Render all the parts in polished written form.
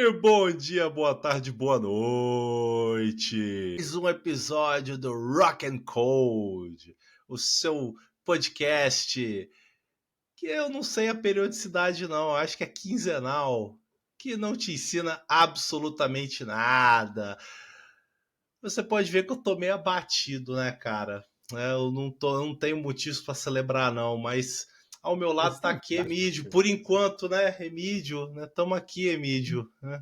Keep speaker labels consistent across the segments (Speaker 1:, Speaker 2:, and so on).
Speaker 1: E bom dia, boa tarde, boa noite. Mais um episódio do Rock and Code, o seu podcast que eu não sei a periodicidade não, acho que é quinzenal, que não te ensina absolutamente nada. Você pode ver que eu tô meio abatido, né, cara? Eu não tenho motivos para celebrar não, mas ao meu lado tá aqui Emílio, por enquanto, né, Emílio, né? Tamo aqui, Emílio, né?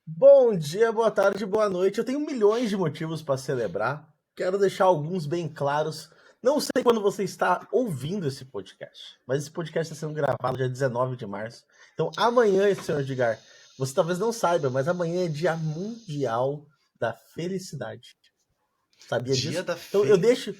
Speaker 2: Bom dia, boa tarde, boa noite. Eu tenho milhões de motivos para celebrar. Quero deixar alguns bem claros. Não sei quando você está ouvindo esse podcast, mas esse podcast está sendo gravado dia 19 de março. Então, amanhã, senhor Edgar, você talvez não saiba, mas amanhã é Dia Mundial da Felicidade. Sabia
Speaker 1: Dia
Speaker 2: disso?
Speaker 1: da
Speaker 2: Então, eu deixo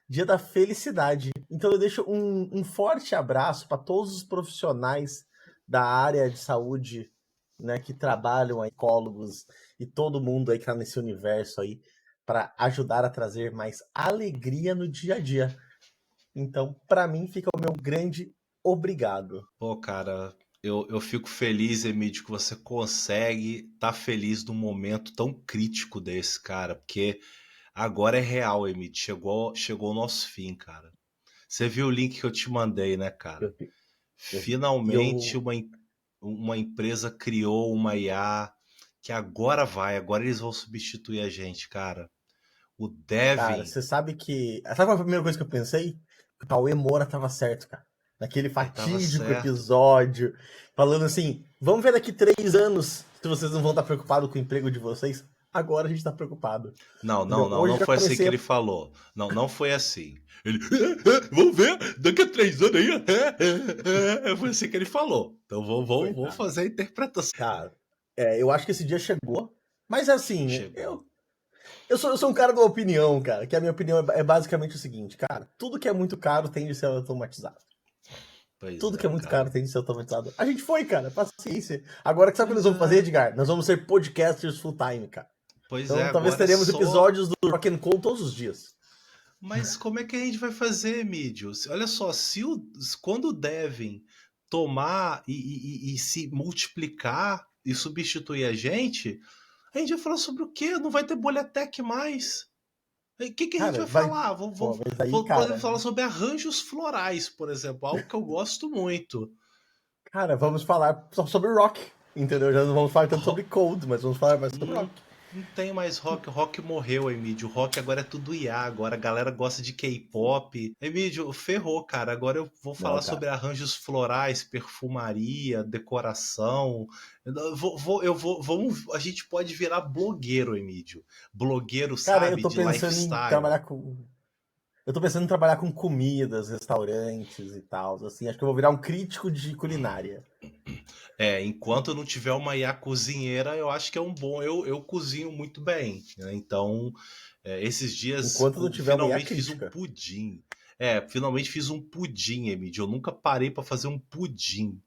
Speaker 2: Dia da Felicidade. Então, eu deixo um forte abraço para todos os profissionais da área de saúde, né, que trabalham, psicólogos e todo mundo aí que tá nesse universo aí, para ajudar a trazer mais alegria no dia a dia. Então, para mim, fica o meu grande obrigado.
Speaker 1: Pô, cara, eu fico feliz, Emílio, que você consegue estar feliz num momento tão crítico desse, cara, porque agora é real, Emílio, chegou o nosso fim, cara. Você viu o link que eu te mandei, né, cara?
Speaker 2: Eu, eu,
Speaker 1: Finalmente
Speaker 2: eu
Speaker 1: uma empresa criou uma IA que agora eles vão substituir a gente, cara. O
Speaker 2: Cara,
Speaker 1: Devin,
Speaker 2: você sabe que. Sabe qual foi a primeira coisa que eu pensei? Que o Cauê Moura tava certo, cara. Naquele
Speaker 1: ele tava
Speaker 2: fatídico
Speaker 1: certo.
Speaker 2: episódio, falando assim: vamos ver daqui 3 anos se vocês não vão estar preocupados com o emprego de vocês. Agora a gente tá preocupado. Entendeu?
Speaker 1: Não
Speaker 2: Hoje já
Speaker 1: foi assim que
Speaker 2: comecei a.
Speaker 1: ele falou. Não foi assim. Ele, vamos ver, daqui a 3 anos aí. Foi assim que ele falou. Então vou
Speaker 2: Coitado.
Speaker 1: fazer a interpretação.
Speaker 2: Cara, eu acho que esse dia chegou. Mas assim,
Speaker 1: Chegou.
Speaker 2: eu sou um cara da opinião, cara. Que a minha opinião é basicamente o seguinte, cara. Tudo que é muito caro tem de ser automatizado.
Speaker 1: Pois
Speaker 2: Tudo que é
Speaker 1: é,
Speaker 2: muito
Speaker 1: cara.
Speaker 2: caro tem de ser automatizado. A gente foi, cara. Paciência. Agora, que sabe o que nós vamos fazer, Edgar? Nós vamos ser podcasters full time, cara.
Speaker 1: Pois é,
Speaker 2: Então, talvez
Speaker 1: agora é
Speaker 2: teremos
Speaker 1: só.
Speaker 2: episódios do Rock and Roll todos os dias.
Speaker 1: Mas como é que a gente vai fazer, Mídio? Olha só, quando o Devin tomar e se multiplicar e substituir a gente vai falar sobre o quê? Não vai ter bolha tech mais. O que a gente
Speaker 2: Cara,
Speaker 1: vai
Speaker 2: vai.
Speaker 1: falar?
Speaker 2: Pô, mas aí,
Speaker 1: Podemos
Speaker 2: cara.
Speaker 1: falar sobre arranjos florais, por exemplo, algo que eu gosto muito.
Speaker 2: Cara, vamos falar só sobre rock. Entendeu? Já não vamos falar tanto sobre
Speaker 1: Ro-
Speaker 2: code, mas vamos falar mais sobre rock.
Speaker 1: Não, não tem mais rock. O rock morreu, Emílio. O rock agora é tudo IA. Agora a galera gosta de K-pop. Emílio, ferrou, cara. Agora eu vou
Speaker 2: Não,
Speaker 1: falar
Speaker 2: cara.
Speaker 1: sobre arranjos florais, perfumaria, decoração. A gente pode virar blogueiro, Emílio. Blogueiro,
Speaker 2: Cara,
Speaker 1: sabe? De
Speaker 2: trabalhar
Speaker 1: lifestyle.
Speaker 2: com. Eu tô pensando em trabalhar com comidas, restaurantes e tal. Assim, acho que eu vou virar um crítico de culinária.
Speaker 1: Enquanto não tiver uma IA cozinheira, eu acho que é um bom. Eu cozinho muito bem, né? Então, esses dias
Speaker 2: Enquanto não tiver uma IA
Speaker 1: finalmente fiz um
Speaker 2: crítica.
Speaker 1: pudim. Finalmente fiz um pudim, Emílio. Eu nunca parei para fazer um pudim.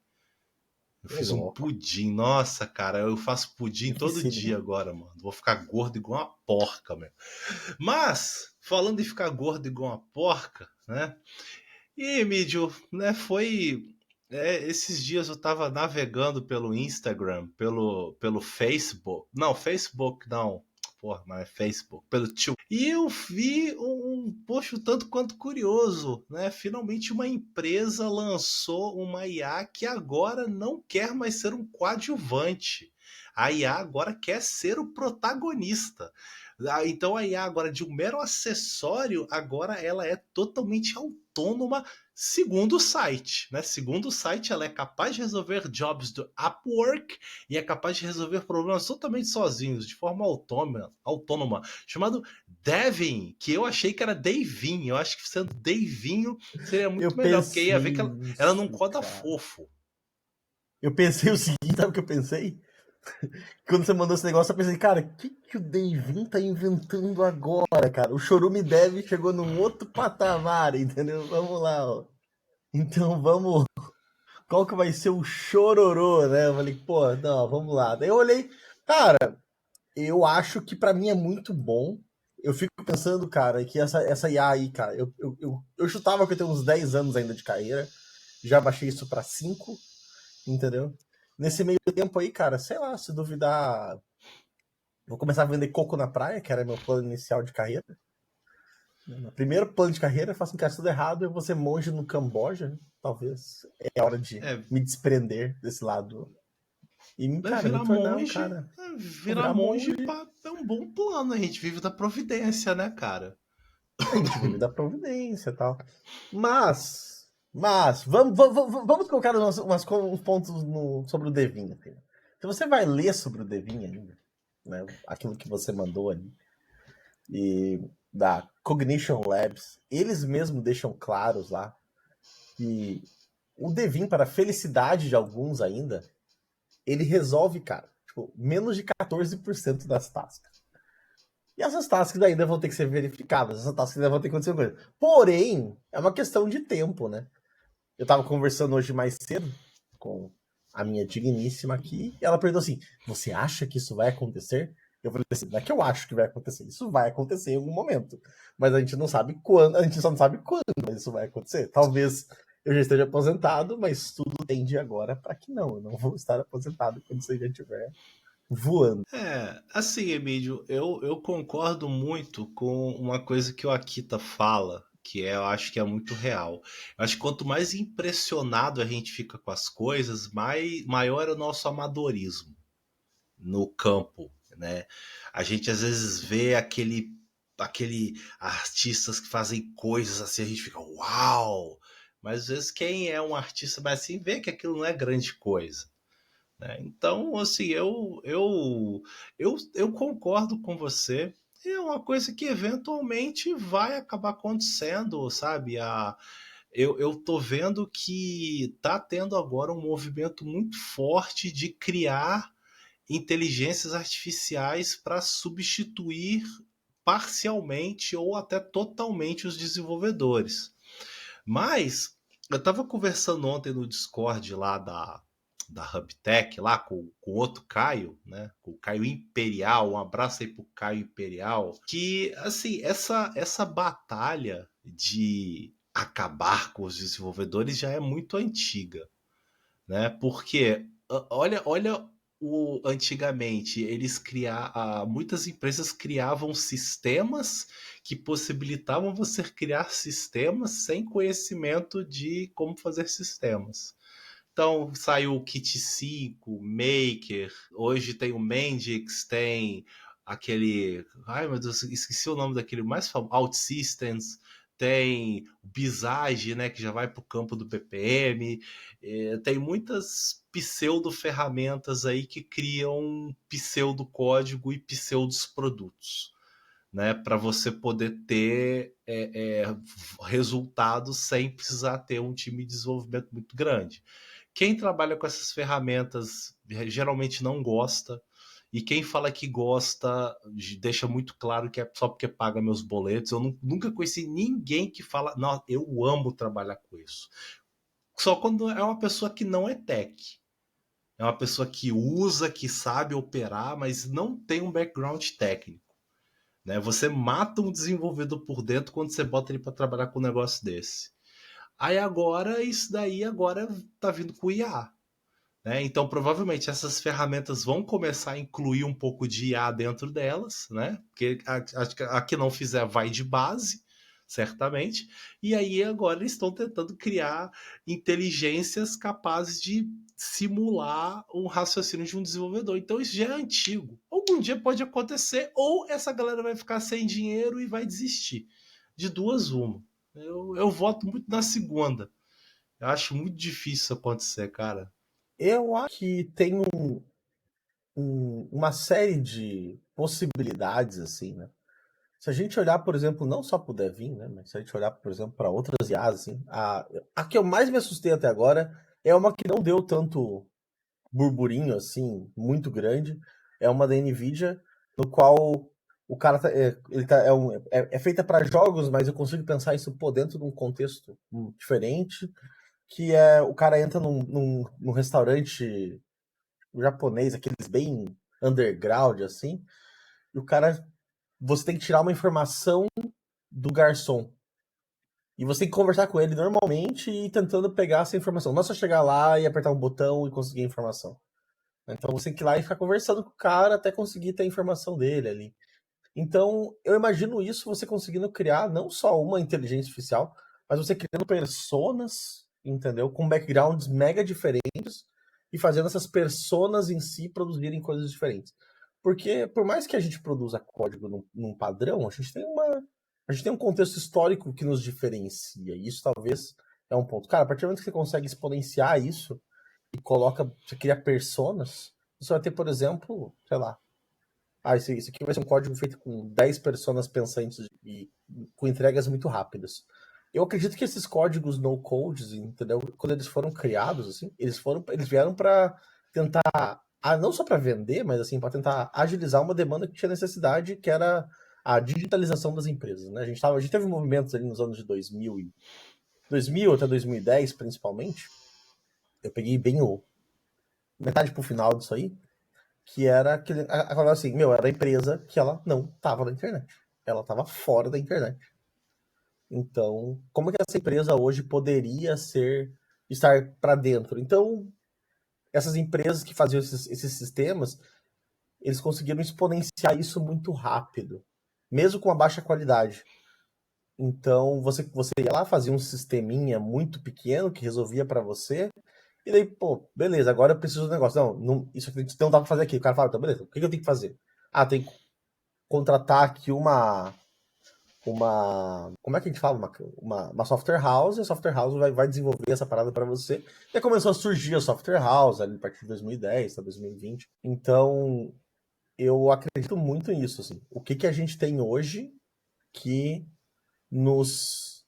Speaker 1: Eu
Speaker 2: Ô,
Speaker 1: fiz um
Speaker 2: louco.
Speaker 1: pudim. Nossa, cara, eu faço pudim todo dia
Speaker 2: Dificílimo.
Speaker 1: agora, mano. Vou ficar gordo igual uma porca, meu. Mas, falando em ficar gordo igual uma porca, né? E, Emílio, né, esses dias eu tava navegando pelo Instagram, pelo Facebook. Não, Facebook não. Porra, mas é Facebook. Pelo tio. E eu vi um post um tanto quanto curioso, né? Finalmente uma empresa lançou uma IA que agora não quer mais ser um coadjuvante. A IA agora quer ser o protagonista. Então a IA agora de um mero acessório, agora ela é totalmente autônoma. Segundo o site, né? Segundo o site, ela é capaz de resolver jobs do Upwork e é capaz de resolver problemas totalmente sozinhos, de forma autônoma, chamado Devin, que eu achei que era Davinho. Eu acho que sendo Davinho seria muito
Speaker 2: Eu
Speaker 1: melhor, porque aí ia ver
Speaker 2: pensei
Speaker 1: que ela não
Speaker 2: isso,
Speaker 1: coda
Speaker 2: cara.
Speaker 1: fofo.
Speaker 2: Eu pensei o seguinte, sabe o que eu pensei? Quando você mandou esse negócio, eu pensei, cara, o que o Davin tá inventando agora, cara? O Chorume Dev chegou num outro patamar, entendeu? Vamos lá, ó. Então vamos. Qual que vai ser o chororô, né? Eu falei, pô, não, vamos lá. Daí eu olhei, cara, eu acho que pra mim é muito bom. Eu fico pensando, cara, que essa IA aí, cara, eu chutava que eu tenho uns 10 anos ainda de carreira. Já baixei isso pra 5, entendeu? Nesse meio tempo aí, cara, sei lá, se duvidar, vou começar a vender coco na praia, que era meu plano inicial de carreira. Meu primeiro plano de carreira, eu faço um cara tudo errado, eu vou ser monge no Camboja, né? Talvez é hora de
Speaker 1: É,
Speaker 2: me desprender desse lado. E,
Speaker 1: vai
Speaker 2: cara, me
Speaker 1: virar
Speaker 2: tornar um
Speaker 1: monge.
Speaker 2: cara. Vou
Speaker 1: Virar
Speaker 2: virar
Speaker 1: monge
Speaker 2: monge.
Speaker 1: é um bom plano. A gente vive da providência, né, cara?
Speaker 2: A gente vive da providência e tal. Mas, vamos colocar uns pontos sobre o Devin. Assim. Se você vai ler sobre o Devin ainda, né, aquilo que você mandou ali, e da Cognition Labs, eles mesmos deixam claros lá que o Devin, para a felicidade de alguns ainda, ele resolve, cara, tipo, menos de 14% das tasks. E essas tasks ainda vão ter que ser verificadas, essas tasks ainda vão ter que acontecer coisa. Porém, é uma questão de tempo, né? Eu tava conversando hoje mais cedo com a minha digníssima aqui, e ela perguntou assim: você acha que isso vai acontecer? Eu falei assim: não é que eu acho que vai acontecer, isso vai acontecer em algum momento. Mas a gente não sabe quando, a gente só não sabe quando isso vai acontecer. Talvez eu já esteja aposentado, mas tudo tende agora para que não. Eu não vou estar aposentado quando você já estiver voando.
Speaker 1: Assim, Emílio, eu concordo muito com uma coisa que o Akita fala, eu acho que é muito real. Eu acho que quanto mais impressionado a gente fica com as coisas, maior é o nosso amadorismo no campo, né? A gente às vezes vê aquele artistas que fazem coisas assim, a gente fica uau! Mas às vezes quem é um artista mais assim vê que aquilo não é grande coisa. Né? Então, assim, eu concordo com você. É uma coisa que eventualmente vai acabar acontecendo, sabe? Eu tô vendo que tá tendo agora um movimento muito forte de criar inteligências artificiais para substituir parcialmente ou até totalmente os desenvolvedores. Mas eu estava conversando ontem no Discord lá da HubTech, lá com outro Caio, né? Com o Caio Imperial. Um abraço aí pro Caio Imperial. Que, assim, essa batalha de acabar com os desenvolvedores já é muito antiga, né? Porque olha antigamente eles muitas empresas criavam sistemas que possibilitavam você criar sistemas sem conhecimento de como fazer sistemas. Então saiu o Kit 5, Maker, hoje tem o Mendix, tem aquele. Ai meu Deus, esqueci o nome daquele mais famoso, OutSystems, tem o Visage, né, que já vai para o campo do BPM. Tem muitas pseudo-ferramentas aí que criam pseudo-código e pseudos produtos, né, para você poder ter resultados sem precisar ter um time de desenvolvimento muito grande. Quem trabalha com essas ferramentas geralmente não gosta, e quem fala que gosta deixa muito claro que é só porque paga meus boletos. Eu nunca conheci ninguém que fala, não, eu amo trabalhar com isso. Só quando é uma pessoa que não é tech. É uma pessoa que usa, que sabe operar, mas não tem um background técnico. Né? Você mata um desenvolvedor por dentro quando você bota ele para trabalhar com um negócio desse. Aí agora, isso daí agora tá vindo com o IA. Né? Então, provavelmente, essas ferramentas vão começar a incluir um pouco de IA dentro delas, né? Porque a que não fizer vai de base, certamente. E aí agora eles estão tentando criar inteligências capazes de simular um raciocínio de um desenvolvedor. Então isso já é antigo. Algum dia pode acontecer, ou essa galera vai ficar sem dinheiro e vai desistir. De duas, uma. Eu voto muito na segunda. Eu acho muito difícil isso acontecer, cara.
Speaker 2: Eu acho que tem uma série de possibilidades, assim, né? Se a gente olhar, por exemplo, não só para o Devin, né? Mas se a gente olhar, por exemplo, para outras IAs, assim, a que eu mais me assustei até agora é uma que não deu tanto burburinho, assim, muito grande. É uma da NVIDIA, no qual o cara é feita para jogos, mas eu consigo pensar isso por dentro de um contexto diferente, que é o cara entra num restaurante japonês, aqueles bem underground, assim, e o cara, você tem que tirar uma informação do garçom. E você tem que conversar com ele normalmente e tentando pegar essa informação. Não é só chegar lá e apertar um botão e conseguir a informação. Então você tem que ir lá e ficar conversando com o cara até conseguir ter a informação dele ali. Então, eu imagino isso você conseguindo criar não só uma inteligência artificial, mas você criando personas, entendeu? Com backgrounds mega diferentes e fazendo essas personas em si produzirem coisas diferentes. Porque, por mais que a gente produza código num padrão, a gente tem um contexto histórico que nos diferencia. E isso talvez é um ponto. Cara, a partir do momento que você consegue exponenciar isso e você cria personas, você vai ter, por exemplo, sei lá, isso aqui vai ser um código feito com 10 personas pensantes e com entregas muito rápidas. Eu acredito que esses códigos no codes, entendeu? Quando eles foram criados, assim, eles vieram para tentar, não só para vender, mas assim, para tentar agilizar uma demanda que tinha necessidade, que era a digitalização das empresas, né? A gente teve movimentos ali nos anos de 2000 até 2010, principalmente. Eu peguei bem metade pro final disso aí, que era aquele, assim, era a empresa que ela não estava na internet. Ela estava fora da internet. Então, como que essa empresa hoje poderia estar para dentro? Então, essas empresas que faziam esses sistemas, eles conseguiram exponenciar isso muito rápido, mesmo com a baixa qualidade. Então, você ia lá, fazia um sisteminha muito pequeno que resolvia para você, e daí, pô, beleza, agora eu preciso do negócio. Isso aqui não dá pra fazer aqui. O cara fala, então, beleza, o que eu tenho que fazer? Tem que contratar aqui como é que a gente fala? Uma software house, e a software house vai desenvolver essa parada para você. E aí começou a surgir a software house ali a partir de 2010, até 2020. Então, eu acredito muito nisso, assim. O que a gente tem hoje que nos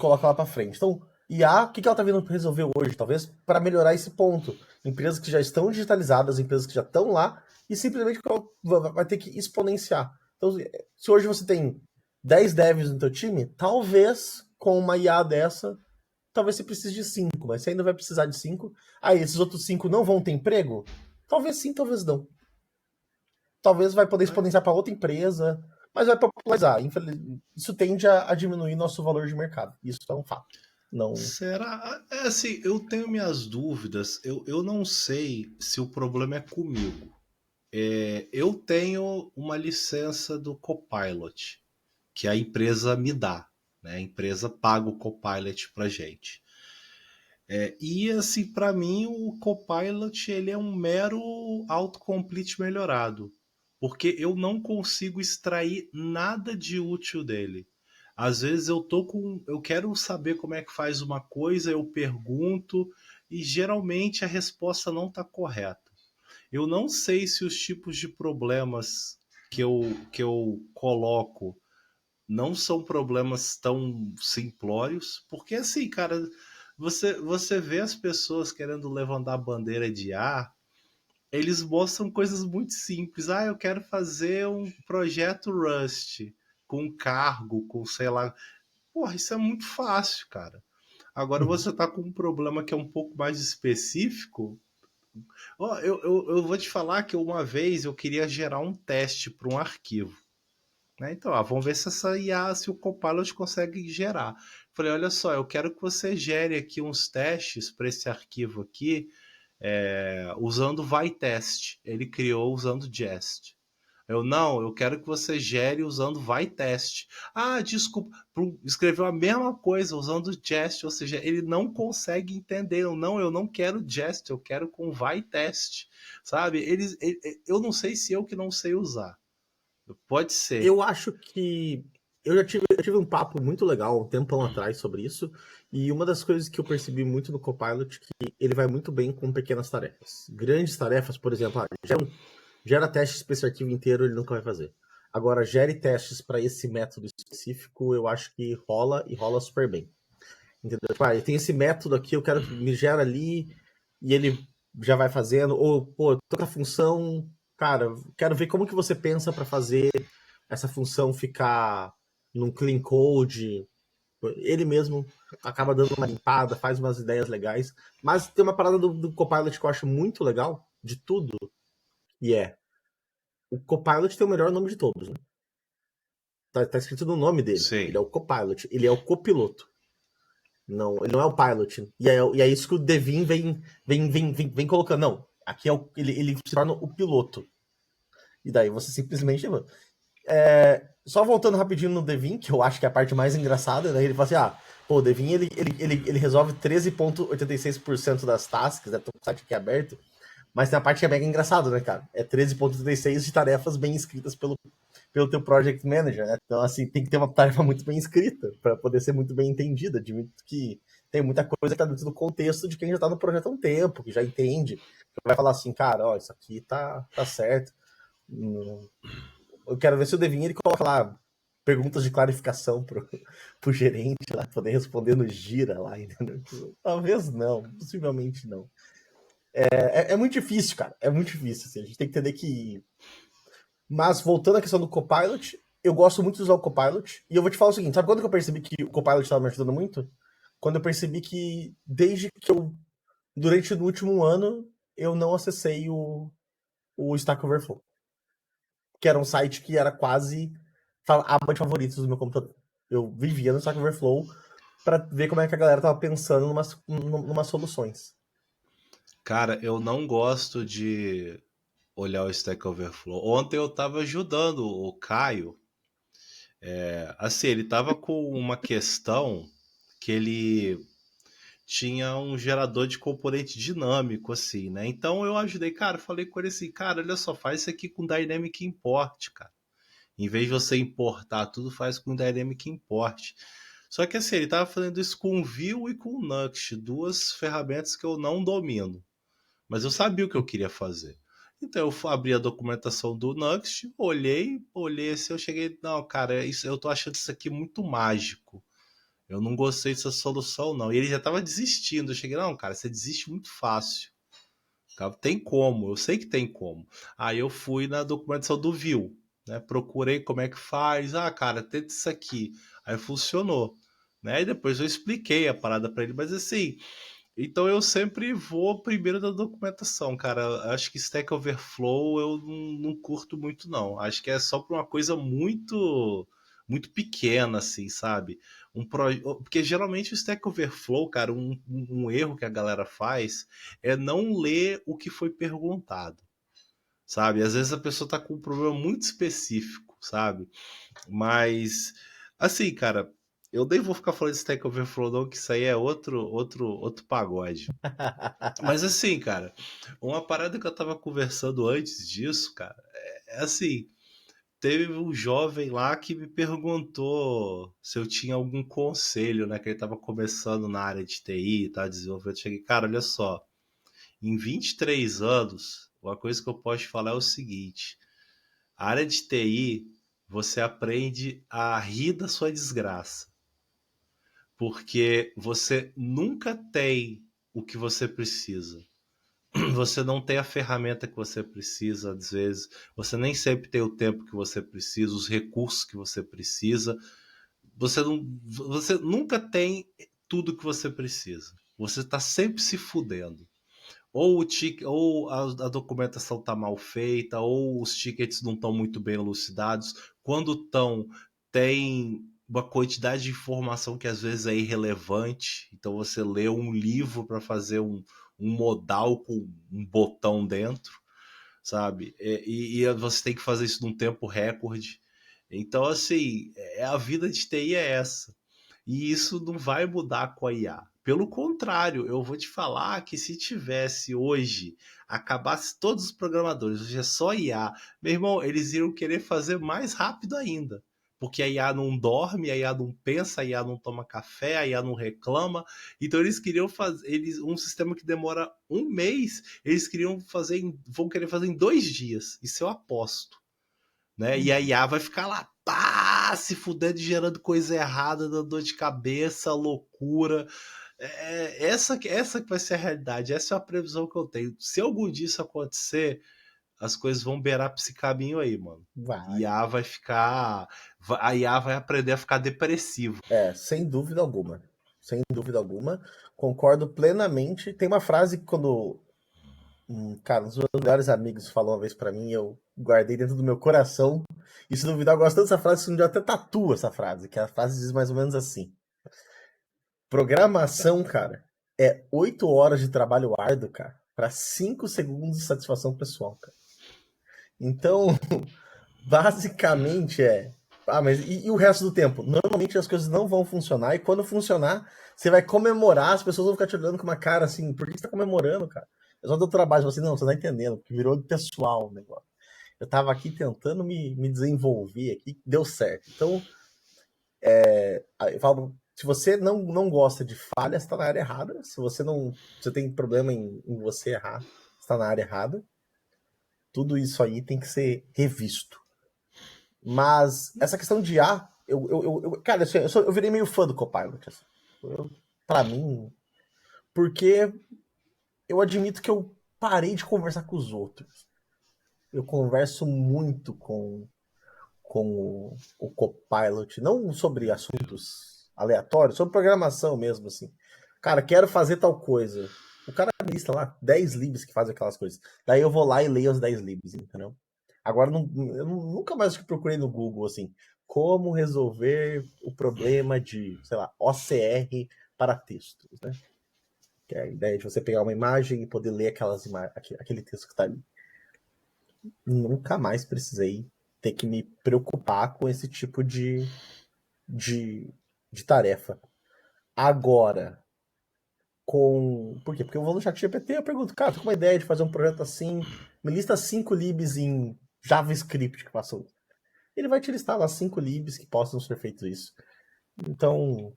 Speaker 2: coloca lá para frente. Então, IA, o que ela está vindo resolver hoje? Talvez para melhorar esse ponto. Empresas que já estão digitalizadas, empresas que já estão lá, e simplesmente vai ter que exponenciar. Então, se hoje você tem 10 devs no teu time, talvez com uma IA dessa, talvez você precise de 5, mas você ainda vai precisar de 5. Aí, esses outros 5 não vão ter emprego? Talvez sim, talvez não. Talvez vai poder exponenciar para outra empresa, mas vai popularizar. Isso tende a diminuir nosso valor de mercado. Isso é um fato. Não.
Speaker 1: Será? É assim, eu tenho minhas dúvidas. Eu não sei se o problema é comigo. Eu tenho uma licença do Copilot, que a empresa me dá. Né? A empresa paga o Copilot pra gente. E assim, para mim, o Copilot ele é um mero autocomplete melhorado. Porque eu não consigo extrair nada de útil dele. Às vezes eu quero saber como é que faz uma coisa, eu pergunto e geralmente a resposta não está correta. Eu não sei se os tipos de problemas que eu coloco não são problemas tão simplórios, porque assim, cara, você vê as pessoas querendo levantar a bandeira de eles mostram coisas muito simples. Eu quero fazer um projeto Rust com cargo, com sei lá. Porra, isso é muito fácil, cara. Agora você tá com um problema que é um pouco mais específico. Eu vou te falar que uma vez eu queria gerar um teste para um arquivo. Né? Então, vamos ver se essa IA, se o Copilot consegue gerar. Falei, olha só, eu quero que você gere aqui uns testes para esse arquivo aqui, usando VyTest. Ele criou usando Jest. Eu quero que você gere usando VyTest. Desculpa, escreveu a mesma coisa usando Jest, ou seja, ele não consegue entender. Eu não quero Jest, eu quero com VyTest, sabe? Eu não sei se eu que não sei usar. Pode ser.
Speaker 2: Eu acho que. Eu tive um papo muito legal um tempão atrás sobre isso, e uma das coisas que eu percebi muito no Copilot é que ele vai muito bem com pequenas tarefas. Grandes tarefas, por exemplo, gera testes para esse arquivo inteiro, ele nunca vai fazer. Agora, gere testes para esse método específico, eu acho que rola e rola super bem. Entendeu? Tem esse método aqui, eu quero que me gera ali, e ele já vai fazendo, ou, pô, toda a função, cara, quero ver como que você pensa para fazer essa função ficar num clean code. Ele mesmo acaba dando uma limpada, faz umas ideias legais. Mas tem uma parada do Copilot que eu acho muito legal, de tudo, e o Copilot tem o melhor nome de todos, né? Tá escrito no nome dele.
Speaker 1: Sim.
Speaker 2: Ele é o Copilot, ele é o copiloto. Não, ele não é o pilot. E é isso que o Devin vem colocando. Não, Aqui ele se torna o piloto. E daí você simplesmente... Só voltando rapidinho no Devin, que eu acho que é a parte mais engraçada, daí ele fala assim, o Devin ele resolve 13,86% das tasks, né? Tô com o site aqui aberto, mas tem a parte que é mega engraçado, né, cara? É 13,36 de tarefas bem escritas pelo teu Project Manager, né? Então, assim, tem que ter uma tarefa muito bem escrita para poder ser muito bem entendida. Admito que tem muita coisa que tá dentro do contexto de quem já tá no projeto há um tempo, que já entende, que vai falar assim, cara, ó, isso aqui tá certo. Eu quero ver se o Devin ele coloca lá perguntas de clarificação pro gerente lá, poder responder no gira lá, entendeu? Talvez não, possivelmente não. É muito difícil, cara. É muito difícil. Assim, a gente tem que entender que. Mas voltando à questão do Copilot, eu gosto muito de usar o Copilot. E eu vou te falar o seguinte: sabe quando que eu percebi que o Copilot estava me ajudando muito? Quando eu percebi que, desde que durante o último ano, eu não acessei o Stack Overflow. Que era um site que era quase a aba de favoritos do meu computador. Eu vivia no Stack Overflow para ver como é que a galera tava pensando numas soluções.
Speaker 1: Cara, eu não gosto de olhar o Stack Overflow. Ontem eu tava ajudando o Caio. Assim, ele tava com uma questão que ele tinha um gerador de componente dinâmico, assim, né? Então eu ajudei, cara, falei com ele assim, cara, olha só, faz isso aqui com Dynamic Import, cara. Em vez de você importar tudo, faz com Dynamic Import. Só que assim, ele tava fazendo isso com Vue e com Nuxt, duas ferramentas que eu não domino. Mas eu sabia o que eu queria fazer. Então eu abri a documentação do Nuxt, olhei assim, eu cheguei, não, cara, eu tô achando isso aqui muito mágico. Eu não gostei dessa solução, não. E ele já tava desistindo. Eu cheguei, não, cara, você desiste muito fácil. Cara, tem como, eu sei que tem como. Aí eu fui na documentação do Vue, né? Procurei como é que faz. Ah, cara, tenta isso aqui. Aí funcionou. Né? E depois eu expliquei a parada para ele, mas assim, então eu sempre vou primeiro da documentação, cara. Acho que Stack Overflow eu não curto muito, não. Acho que é só pra uma coisa muito pequena, assim, sabe? Porque geralmente o Stack Overflow, cara, um erro que a galera faz é não ler o que foi perguntado, sabe? Às vezes a pessoa tá com um problema muito específico, sabe? Mas, assim, cara, eu nem vou ficar falando de Stack Overflow, não, que isso aí é outro pagode. Mas assim, cara, uma parada que eu tava conversando antes disso, cara, é assim, teve um jovem lá que me perguntou se eu tinha algum conselho, né? Que ele tava começando na área de TI, tá desenvolvendo. Eu cheguei, cara, olha só, em 23 anos, uma coisa que eu posso te falar é o seguinte: a área de TI, você aprende a rir da sua desgraça. Porque você nunca tem o que você precisa. Você não tem a ferramenta que você precisa, às vezes. Você nem sempre tem o tempo que você precisa, os recursos que você precisa. Você nunca tem tudo que você precisa. Você está sempre se fudendo. Ou a documentação está mal feita, ou os tickets não estão muito bem elucidados. Quando estão, tem uma quantidade de informação que às vezes é irrelevante. Então você lê um livro para fazer um modal com um botão dentro, sabe? E você tem que fazer isso num tempo recorde. Então, assim, a vida de TI é essa. E isso não vai mudar com a IA. Pelo contrário, eu vou te falar que se tivesse hoje, acabasse todos os programadores, hoje é só IA, meu irmão, eles iriam querer fazer mais rápido ainda. Porque a IA não dorme, a IA não pensa, a IA não toma café, a IA não reclama. Então eles queriam fazer um sistema que demora um mês, eles queriam fazer, vão querer fazer em 2 dias. Isso eu aposto. Né? E a IA vai ficar lá, pá, se fudendo, gerando coisa errada, dando dor de cabeça, loucura. Essa que vai ser a realidade, essa é a previsão que eu tenho. Se algum dia isso acontecer, as coisas vão beirar pra esse caminho aí, mano.
Speaker 2: Vai.
Speaker 1: IA vai ficar. A IA vai aprender a ficar depressivo.
Speaker 2: Sem dúvida alguma. Sem dúvida alguma. Concordo plenamente. Tem uma frase que quando cara, um dos meus melhores amigos falou uma vez pra mim, eu guardei dentro do meu coração. E se duvidar, eu gosto tanto dessa frase que um dia eu até tatuo essa frase, que a frase diz mais ou menos assim: programação, cara, é 8 horas de trabalho árduo, cara, para 5 segundos de satisfação pessoal, cara. Então, basicamente mas e o resto do tempo? Normalmente as coisas não vão funcionar, e quando funcionar, você vai comemorar, as pessoas vão ficar te olhando com uma cara assim, por que você tá comemorando, cara? Eu só dou trabalho, você não, você tá entendendo, porque virou pessoal o negócio. Eu tava aqui tentando me desenvolver aqui, deu certo. Então, eu falo, se você não gosta de falha, você tá na área errada. Se você tem problema em você errar, você tá na área errada. Tudo isso aí tem que ser revisto. Mas essa questão de IA, cara, assim, eu virei meio fã do Copilot. Assim. Pra mim, porque eu admito que eu parei de conversar com os outros. Eu converso muito com o Copilot, não sobre assuntos aleatórios, sobre programação mesmo, assim. Cara, quero fazer tal coisa. O cara me lista lá 10 libs que fazem aquelas coisas. Daí eu vou lá e leio as 10 libs, entendeu? Agora, nunca mais procurei no Google, assim, como resolver o problema de, sei lá, OCR para textos, né? Que é a ideia de você pegar uma imagem e poder ler aquele texto que está ali. Nunca mais precisei ter que me preocupar com esse tipo de, de tarefa. Agora, Por quê? Porque eu vou no chat GPT e eu pergunto, cara, tô com uma ideia de fazer um projeto assim, me lista 5 libs em JavaScript que passou. Ele vai te listar lá 5 libs que possam ser feitos isso. Então,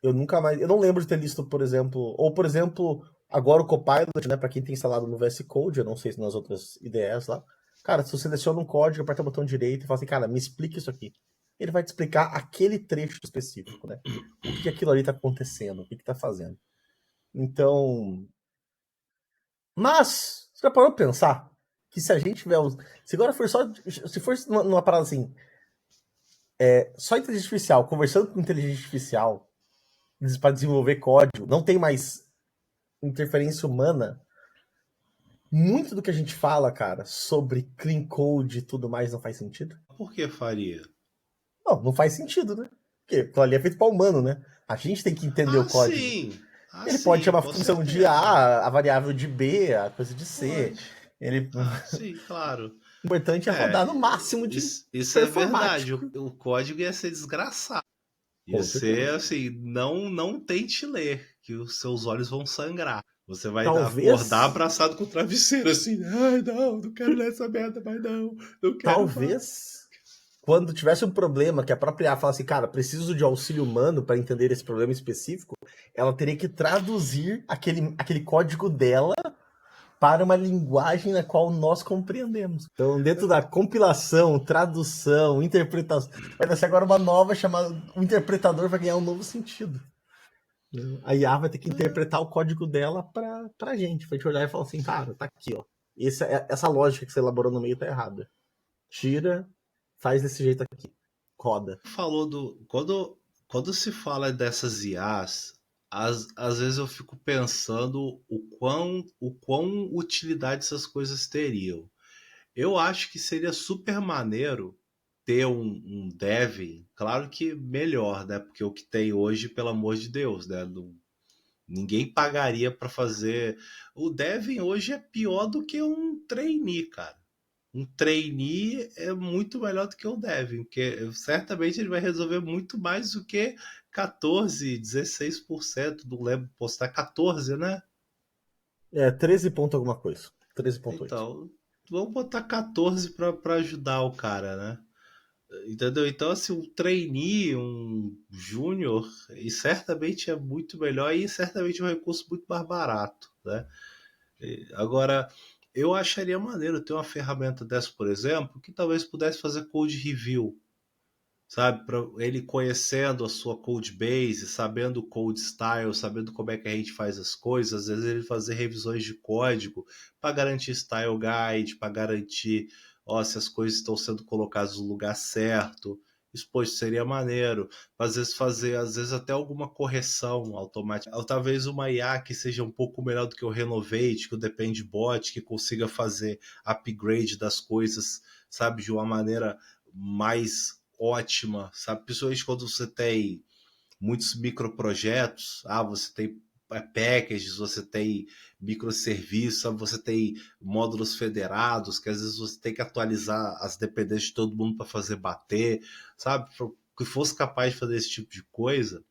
Speaker 2: eu nunca mais. Eu não lembro de ter listo, por exemplo. Ou, por exemplo, agora o Copilot, né? Pra quem tem instalado no VS Code, eu não sei se nas outras IDEs lá. Cara, se você seleciona um código, aperta o botão direito e fala assim, cara, me explica isso aqui. Ele vai te explicar aquele trecho específico, né? O que aquilo ali tá acontecendo, o que tá fazendo. Então. Mas, você já parou pra pensar que se a gente tiver. Se agora for só. Se for numa parada assim. Só inteligência artificial, conversando com inteligência artificial para desenvolver código, não tem mais interferência humana. Muito do que a gente fala, cara, sobre clean code e tudo mais não faz sentido?
Speaker 1: Por que faria?
Speaker 2: Não faz sentido, né? Porque aquilo ali é feito para humano, né? A gente tem que entender o
Speaker 1: Ah,
Speaker 2: código.
Speaker 1: sim! Ah,
Speaker 2: Ele pode
Speaker 1: sim,
Speaker 2: chamar a
Speaker 1: com
Speaker 2: função de
Speaker 1: certeza.
Speaker 2: A, a variável de B, a coisa de C.
Speaker 1: Pode.
Speaker 2: Ele...
Speaker 1: Ah, sim, claro.
Speaker 2: O importante é rodar no máximo de
Speaker 1: Isso é verdade.
Speaker 2: performático.
Speaker 1: O código ia ser desgraçado. Ia
Speaker 2: Com
Speaker 1: ser
Speaker 2: certeza.
Speaker 1: assim, não tente ler, que os seus olhos vão sangrar. Você vai acordar
Speaker 2: Talvez,
Speaker 1: abraçado com o travesseiro, assim, ai, não quero ler essa merda, mas não quero mais.
Speaker 2: talvez, quando tivesse um problema que a própria IA falasse, cara, preciso de auxílio humano para entender esse problema específico, ela teria que traduzir aquele código dela para uma linguagem na qual nós compreendemos. Então, dentro da compilação, tradução, interpretação, vai nascer agora uma nova chamada. O interpretador vai ganhar um novo sentido. A IA vai ter que interpretar o código dela pra gente. Pra gente olhar e falar assim, cara, tá aqui, ó. Essa lógica que você elaborou no meio tá errada. Tira, faz desse jeito aqui. Roda.
Speaker 1: Falou quando se fala dessas IAs, às vezes eu fico pensando o quão utilidade essas coisas teriam. Eu acho que seria super maneiro ter um dev, claro que melhor, né? Porque o que tem hoje, pelo amor de Deus, né? Ninguém pagaria para fazer. O dev hoje é pior do que um trainee, cara. Um trainee é muito melhor do que um dev, porque certamente ele vai resolver muito mais do que 14, 16%, não lembro, postar 14, né?
Speaker 2: 13 ponto alguma coisa. 13,8.
Speaker 1: Então, vamos botar 14 para ajudar o cara, né? Entendeu? Então, assim, um trainee, um júnior, e certamente é muito melhor e certamente é um recurso muito mais barato, né? Agora, eu acharia maneiro ter uma ferramenta dessa, por exemplo, que talvez pudesse fazer code review, sabe? Para ele conhecendo a sua code base, sabendo o code style, sabendo como é que a gente faz as coisas, às vezes ele fazer revisões de código para garantir style guide, para garantir, ó, se as coisas estão sendo colocadas no lugar certo. Isso, poxa, seria maneiro. Às vezes fazer, às vezes até alguma correção automática. Ou talvez uma IA que seja um pouco melhor do que o Renovate, que o Dependbot, que consiga fazer upgrade das coisas, sabe, de uma maneira mais ótima, sabe? Principalmente quando você tem muitos microprojetos, você tem packages, você tem microserviços, sabe? Você tem módulos federados, que às vezes você tem que atualizar as dependências de todo mundo para fazer bater, sabe? Que fosse capaz de fazer esse tipo de coisa.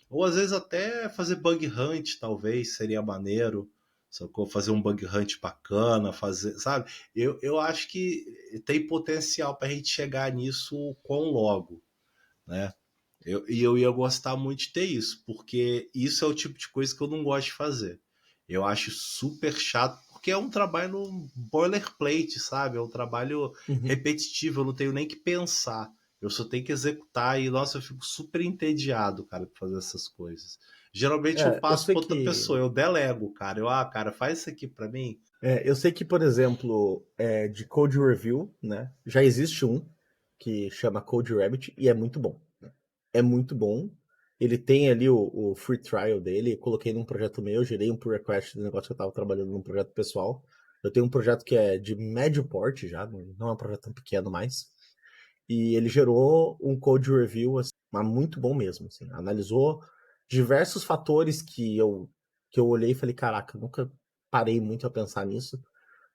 Speaker 1: Ou às vezes até fazer bug hunt, talvez, seria maneiro. Sacou? Fazer um bug hunt bacana, fazer, sabe? Eu acho que tem potencial para a gente chegar nisso quão logo, né? Eu ia gostar muito de ter isso, porque isso é o tipo de coisa que eu não gosto de fazer. Eu acho super chato, porque é um trabalho boilerplate, sabe? É um trabalho
Speaker 2: Uhum.
Speaker 1: repetitivo, eu não tenho nem que pensar. Eu só tenho que executar e, nossa, eu fico super entediado, cara, pra fazer essas coisas. Geralmente eu
Speaker 2: Eu
Speaker 1: passo
Speaker 2: sei
Speaker 1: pra outra
Speaker 2: que
Speaker 1: pessoa, eu delego, cara. Cara, faz isso aqui pra mim.
Speaker 2: eu sei que, por exemplo, de code review, né? Já existe um que chama Code Rabbit e é muito bom. É muito bom. Ele tem ali o free trial dele. Eu coloquei num projeto meu, gerei um pull request do negócio que eu estava trabalhando num projeto pessoal. Eu tenho um projeto que é de médio porte já, não é um projeto tão pequeno mais. E ele gerou um code review, assim, mas muito bom mesmo. Assim. Analisou diversos fatores que eu olhei e falei, caraca, eu nunca parei muito a pensar nisso.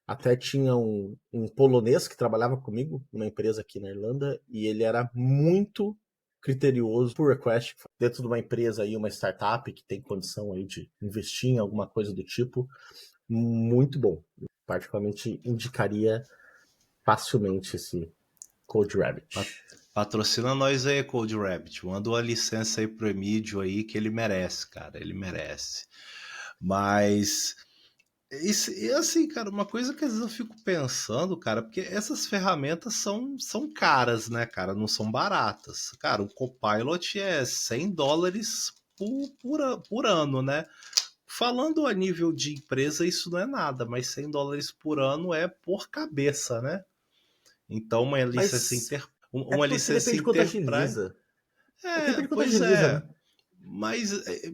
Speaker 2: Até tinha um polonês que trabalhava comigo numa empresa aqui na Irlanda e ele era muito criterioso por request dentro de uma empresa aí, uma startup que tem condição aí de investir em alguma coisa do tipo. Muito bom. Eu particularmente indicaria facilmente esse Code Rabbit.
Speaker 1: Patrocina nós aí, Cold Rabbit. Manda uma licença aí pro Emílio aí que ele merece, cara. Ele merece. Mas isso, e assim, cara, uma coisa que às vezes eu fico pensando, cara, porque essas ferramentas são caras, né, cara? Não são baratas. Cara, o Copilot é US$ 100 por ano, né? Falando a nível de empresa, isso não é nada, mas US$ 100 por ano é por cabeça, né? Então,
Speaker 2: Mas é
Speaker 1: uma
Speaker 2: porque
Speaker 1: licença
Speaker 2: depende de quanto
Speaker 1: Enterprise.
Speaker 2: agiliza. É que
Speaker 1: É,
Speaker 2: depende de quanto
Speaker 1: pois
Speaker 2: agiliza,
Speaker 1: é.
Speaker 2: né?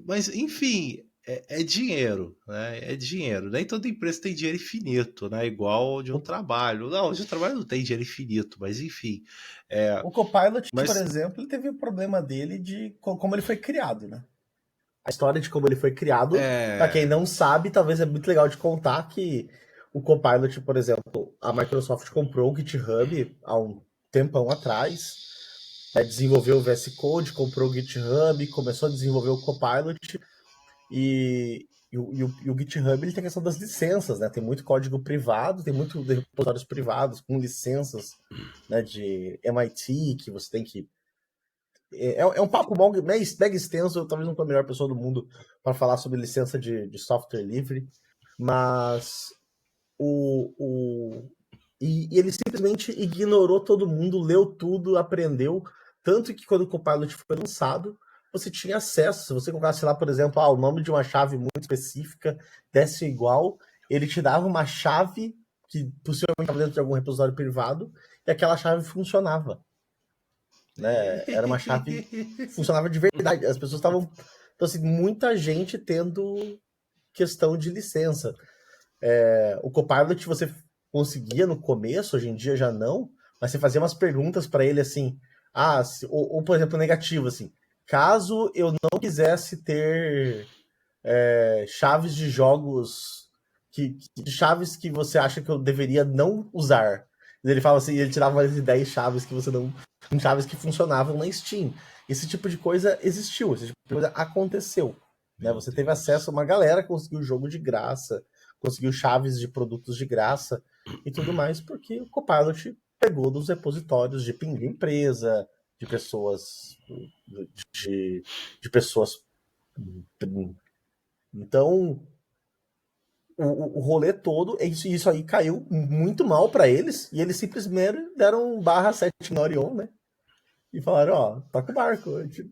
Speaker 1: Mas enfim, é dinheiro, né? É dinheiro. Nem toda empresa tem dinheiro infinito, né? Igual de um
Speaker 2: O,
Speaker 1: trabalho. Não, de um trabalho não tem dinheiro infinito, mas enfim. É,
Speaker 2: o Copilot, por
Speaker 1: mas
Speaker 2: exemplo, ele teve o problema dele de como ele foi criado, né? A história de como ele foi criado, para quem
Speaker 1: é,
Speaker 2: não sabe, talvez é muito legal de contar que o Copilot, por exemplo, a Microsoft comprou o GitHub há um tempão atrás, desenvolveu o VS Code, comprou o GitHub, começou a desenvolver o Copilot e o GitHub ele tem a questão das licenças, né? Tem muito código privado, tem muito repositórios privados com licenças, né, de MIT que você tem que é um papo mega extenso, eu talvez não sou a melhor pessoa do mundo para falar sobre licença de software livre, mas o, o e ele simplesmente ignorou todo mundo, leu tudo, aprendeu, tanto que quando o Copilot foi lançado, você tinha acesso, se você colocasse lá, por exemplo, o nome de uma chave muito específica, desse igual, ele te dava uma chave que possivelmente estava dentro de algum repositório privado, e aquela chave funcionava, né? Era uma chave que funcionava de verdade. As pessoas estavam. Então, assim, muita gente tendo questão de licença. O Copilot você conseguia no começo, hoje em dia já não, mas você fazia umas perguntas para ele assim. Ou, por exemplo, negativo, assim. Caso eu não quisesse ter chaves de jogos de chaves que você acha que eu deveria não usar. Ele fala assim, ele tirava mais de 10 chaves que você não. Chaves que funcionavam na Steam. Esse tipo de coisa existiu, esse tipo de coisa aconteceu. Né?
Speaker 1: meu
Speaker 2: Você teve acesso
Speaker 1: Deus.
Speaker 2: a uma galera que conseguiu o jogo de graça, conseguiu chaves de produtos de graça e tudo mais, porque o Copilot pegou dos repositórios de pinguim empresa, de pessoas de pessoas. Então, o rolê todo, isso aí caiu muito mal para eles, e eles simplesmente deram um barra 7 no Orion, né? E falaram, ó, toca o barco. A gente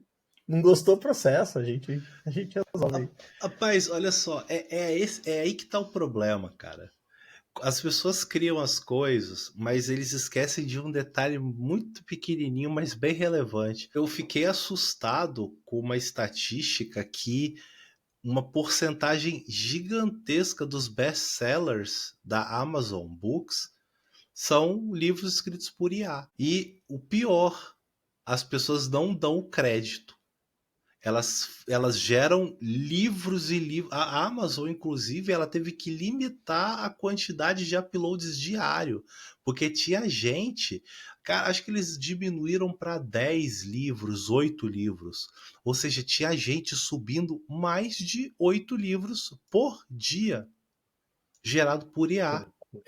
Speaker 2: não gostou do processo, a gente resolve.
Speaker 1: Rapaz, olha só, é aí que tá o problema, cara. As pessoas criam as coisas, mas eles esquecem de um detalhe muito pequenininho, mas bem relevante. Eu fiquei assustado com uma estatística que uma porcentagem gigantesca dos best-sellers da Amazon Books são livros escritos por IA. E o pior, as pessoas não dão o crédito. elas geram livros e livros. A Amazon, inclusive, ela teve que limitar a quantidade de uploads diário, porque tinha gente, cara, acho que eles diminuíram para 10 livros, 8 livros. Ou seja, tinha gente subindo mais de 8 livros por dia, gerado por
Speaker 2: Que
Speaker 1: IA.
Speaker 2: loucura,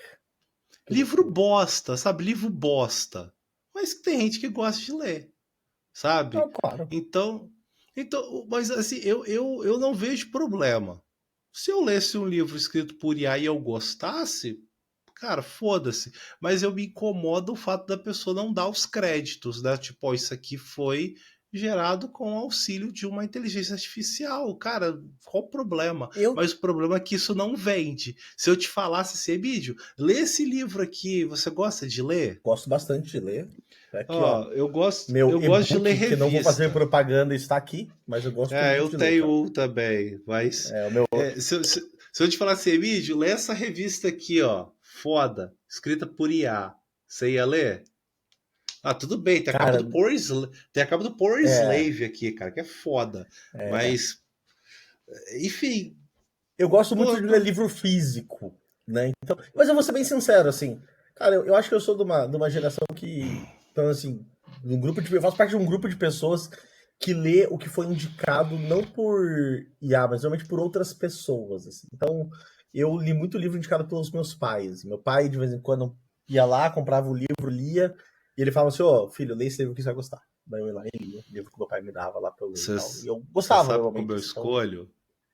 Speaker 2: que
Speaker 1: Livro
Speaker 2: loucura.
Speaker 1: bosta, sabe? Livro bosta. Mas tem gente que gosta de ler, sabe?
Speaker 2: Não, claro.
Speaker 1: Então, mas assim, eu não vejo problema. Se eu lesse um livro escrito por IA e eu gostasse, cara, foda-se. Mas eu me incomoda o fato da pessoa não dar os créditos, né? Tipo, ó, isso aqui foi gerado com o auxílio de uma inteligência artificial. Cara, qual o problema?
Speaker 2: Eu
Speaker 1: Mas o problema é que isso não vende. Se eu te falasse assim, Emílio, lê esse livro aqui, você gosta de ler?
Speaker 2: gosto bastante de ler. Tá aqui, ó.
Speaker 1: Ó, eu gosto,
Speaker 2: Meu
Speaker 1: eu gosto de ler
Speaker 2: e-book, que não vou fazer
Speaker 1: revista.
Speaker 2: propaganda, está aqui, mas eu gosto
Speaker 1: É,
Speaker 2: muito
Speaker 1: eu
Speaker 2: de ler,
Speaker 1: tenho
Speaker 2: cara.
Speaker 1: um também, mas
Speaker 2: É, o meu.
Speaker 1: se eu te falar assim, Emílio, lê essa revista aqui, ó, foda, escrita por IA, você ia ler? Ah, tudo bem,
Speaker 2: Cara,
Speaker 1: tem a capa do Power
Speaker 2: é,
Speaker 1: Slave aqui, cara, que é foda,
Speaker 2: é.
Speaker 1: mas, enfim,
Speaker 2: Eu gosto muito
Speaker 1: pô,
Speaker 2: de ler livro físico, né? Então, mas eu vou ser bem sincero, assim. Cara, eu acho que eu sou de uma geração que. Então, assim, eu faço parte de um grupo de pessoas que lê o que foi indicado não por IA, mas realmente por outras pessoas, assim. Então, eu li muito livro indicado pelos meus pais. Meu pai, de vez em quando, ia lá, comprava o livro, lia, e ele falava assim, ô, filho, lê esse livro que você vai gostar. Daí eu ia lá e lia o livro que meu pai me dava lá pra eu ler e
Speaker 1: você
Speaker 2: tal. E eu gostava,
Speaker 1: sabe como
Speaker 2: normalmente,
Speaker 1: eu
Speaker 2: assim. Então,
Speaker 1: escolho?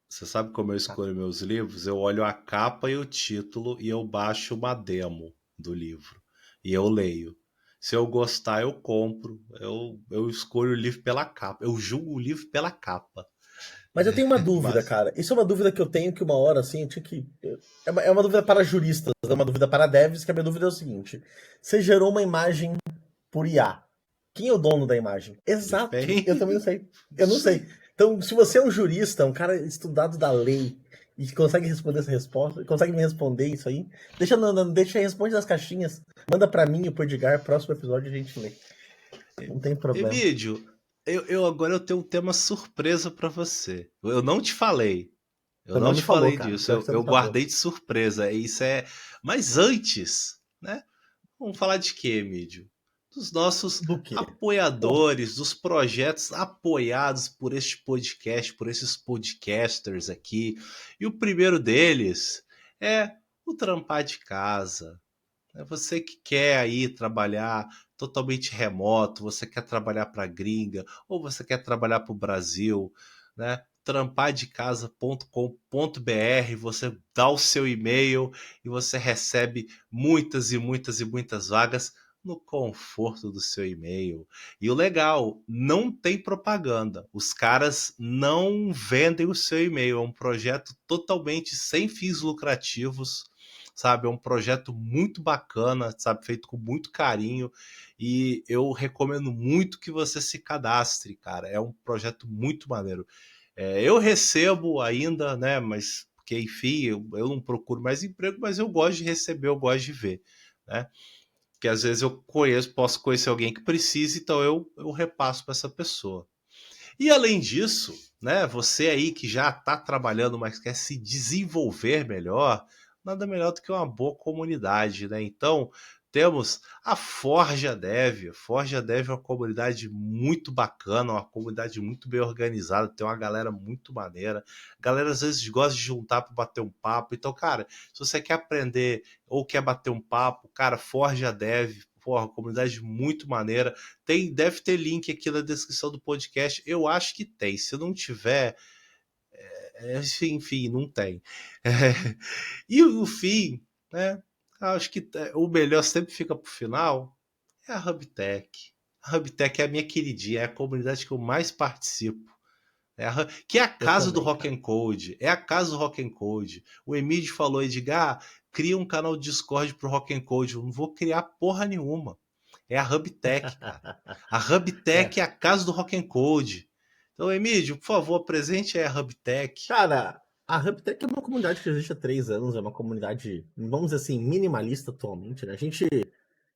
Speaker 1: Você sabe como eu escolho meus livros? Eu olho a capa e o título e eu baixo uma demo do livro. E eu leio. Se eu gostar, eu compro. Eu escolho o livro pela capa. Eu julgo o livro pela capa.
Speaker 2: mas eu tenho uma dúvida,
Speaker 1: Mas,
Speaker 2: cara. Isso é uma dúvida que eu tenho que uma hora, assim, eu tinha que. É uma dúvida para juristas, é uma dúvida para devs, que a minha dúvida é o seguinte: você gerou uma imagem por IA. Quem é o dono da imagem? Exato, eu também não
Speaker 1: depende.
Speaker 2: sei.
Speaker 1: Não
Speaker 2: Eu não sei.
Speaker 1: sei.
Speaker 2: Então, se você é um jurista, um cara estudado da lei, e consegue responder essa resposta, consegue me responder isso aí, deixa, responde nas caixinhas, manda pra mim e pro Edgar, próximo episódio a gente lê. Não tem problema.
Speaker 1: Emílio, eu agora eu tenho um tema surpresa para você. Eu não te falei. Eu
Speaker 2: Você
Speaker 1: não
Speaker 2: não me
Speaker 1: te
Speaker 2: falou,
Speaker 1: falei
Speaker 2: cara.
Speaker 1: disso.
Speaker 2: Pior que você
Speaker 1: Eu
Speaker 2: não falou.
Speaker 1: guardei de surpresa. Isso é. Mas antes, né? Vamos falar de quê, Emílio? Dos nossos
Speaker 2: Do quê? Pô,
Speaker 1: apoiadores, dos projetos apoiados por este podcast, por esses podcasters aqui. E o primeiro deles é o Trampar de Casa. É você que quer aí trabalhar totalmente remoto, você quer trabalhar para gringa, ou você quer trabalhar para o Brasil, né? trampadecasa.com.br, você dá o seu e-mail e você recebe muitas e muitas e muitas vagas no conforto do seu e-mail. E o legal, não tem propaganda. Os caras não vendem o seu e-mail. É um projeto totalmente sem fins lucrativos, sabe? É um projeto muito bacana, sabe? Feito com muito carinho e eu recomendo muito que você se cadastre, cara. É um projeto muito maneiro. Eu recebo ainda, né? Mas porque enfim, eu não procuro mais emprego, mas eu gosto de receber, eu gosto de ver, né? Porque às vezes eu posso conhecer alguém que precisa, então eu repasso para essa pessoa. E além disso, né, você aí que já está trabalhando, mas quer se desenvolver melhor, nada melhor do que uma boa comunidade, né? Então, temos a Forja Dev. A Forja Dev é uma comunidade muito bacana, uma comunidade muito bem organizada, tem uma galera muito maneira. A galera às vezes gosta de juntar para bater um papo. Então, cara, se você quer aprender ou quer bater um papo, cara, Forja Dev, porra, comunidade muito maneira. Deve ter link aqui na descrição do podcast. Eu acho que tem. Se não tiver, enfim, não tem. E no fim, né? Acho que o melhor sempre fica pro final. É a Hubtech. A Hubtech é a minha queridinha, é a comunidade que eu mais participo. Que é a
Speaker 2: eu
Speaker 1: casa do
Speaker 2: também,
Speaker 1: Rock
Speaker 2: cara.
Speaker 1: and Code. É a casa do Rock and Code. O Emílio falou, Edgar, cria um canal de Discord pro Rock and Code. Eu não vou criar porra nenhuma. É a Hubtech, cara. A
Speaker 2: É.
Speaker 1: Hubtech é a casa do Rock and Code. Então, Emílio, por favor, apresente aí a Hubtech.
Speaker 2: Cara, a Hubtech é uma comunidade que existe há 3 anos, é uma comunidade, vamos dizer assim, minimalista atualmente, né? A gente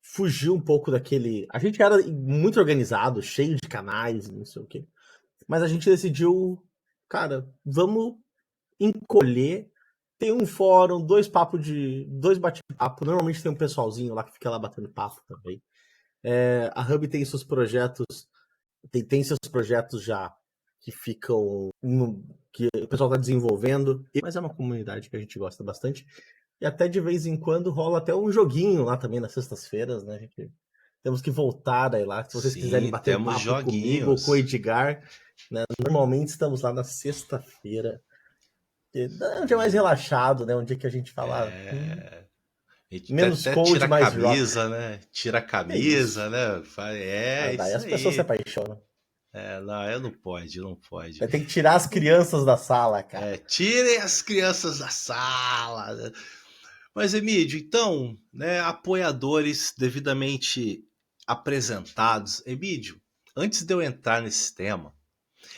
Speaker 2: fugiu um pouco daquele. A gente era muito organizado, cheio de canais, não sei o quê. mas a gente decidiu, cara, vamos encolher. Tem um fórum, dois bate-papo. Normalmente tem um pessoalzinho lá que fica lá batendo papo também. A Hub tem seus projetos, tem seus projetos já que ficam que o pessoal está desenvolvendo, mas é uma comunidade que a gente gosta bastante. E até de vez em quando rola até um joguinho lá também nas sextas-feiras, né? Temos que voltar aí lá. Se vocês quiserem
Speaker 1: Sim,
Speaker 2: bater um
Speaker 1: temos
Speaker 2: papo comigo ou com o
Speaker 1: joguinhos.
Speaker 2: Edgar, né? Normalmente estamos lá na sexta-feira. Um dia mais relaxado, né? Um dia que a gente fala
Speaker 1: A gente
Speaker 2: menos
Speaker 1: até tira
Speaker 2: cold,
Speaker 1: a
Speaker 2: mais rock.
Speaker 1: camisa, né? Tira a
Speaker 2: É isso.
Speaker 1: camisa, né? É
Speaker 2: Daí
Speaker 1: isso
Speaker 2: as pessoas se
Speaker 1: aí.
Speaker 2: apaixonam.
Speaker 1: Não, eu não pode, não pode.
Speaker 2: Vai ter que tirar as crianças da sala, cara.
Speaker 1: Tirem as crianças da sala. Mas, Emílio, então, né, apoiadores devidamente apresentados. Emílio, antes de eu entrar nesse tema,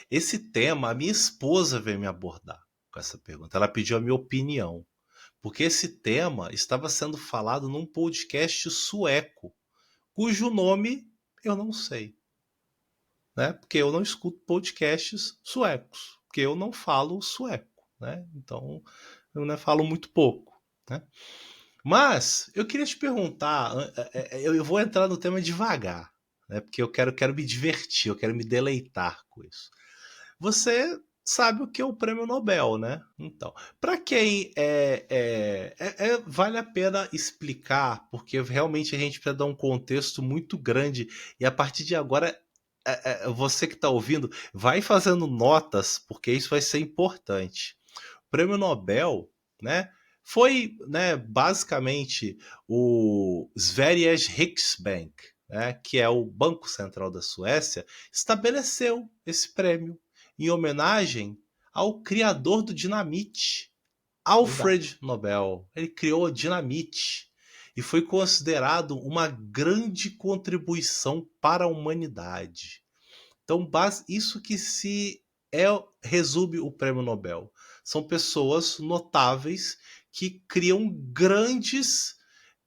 Speaker 1: esse tema, a minha esposa veio me abordar com essa pergunta. Ela pediu a minha opinião. Porque esse tema estava sendo falado num podcast sueco, cujo nome eu não sei, né? Porque eu não escuto podcasts suecos, porque eu não falo sueco, né? Então, eu não falo muito pouco, né? Mas eu queria te perguntar, eu vou entrar no tema devagar, né? Porque eu quero me divertir, eu quero me deleitar com isso. Você sabe o que é o prêmio Nobel, né? Então, para quem vale a pena explicar, porque realmente a gente precisa dar um contexto muito grande e a partir de agora você que está ouvindo vai fazendo notas, porque isso vai ser importante. O prêmio Nobel, né? Foi, né, basicamente o Sveriges Riksbank, né, que é o Banco Central da Suécia, estabeleceu esse prêmio em homenagem ao criador do dinamite,
Speaker 2: Exato.
Speaker 1: Alfred Nobel. Ele criou a dinamite e foi considerado uma grande contribuição para a humanidade. Então, isso que resume o prêmio Nobel. São pessoas notáveis que criam grandes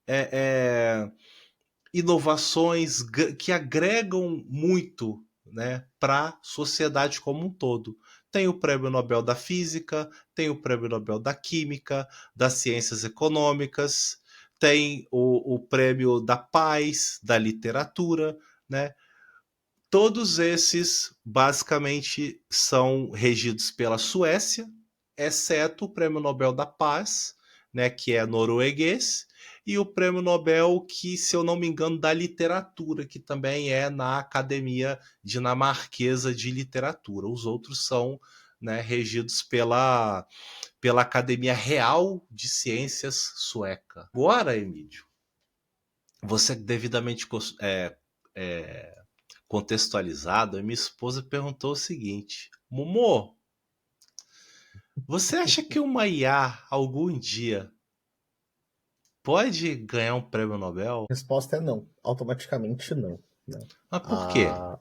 Speaker 1: é, é, inovações que agregam muito, né, para a sociedade como um todo. Tem o Prêmio Nobel da Física, tem o Prêmio Nobel da Química, das Ciências Econômicas, tem o Prêmio da Paz, da Literatura, né? Todos esses basicamente são regidos pela Suécia, exceto o Prêmio Nobel da Paz, né, que é norueguês, e o Prêmio Nobel que, se eu não me engano, da literatura, que também é na Academia Dinamarquesa de Literatura. Os outros são, né, regidos pela Academia Real de Ciências Sueca. Agora, Emílio, você devidamente contextualizado, a minha esposa perguntou o seguinte: Momô, você acha que uma IA algum dia pode ganhar um prêmio Nobel?
Speaker 2: A resposta é não. Automaticamente não. Né?
Speaker 1: Mas por quê?
Speaker 2: Ah,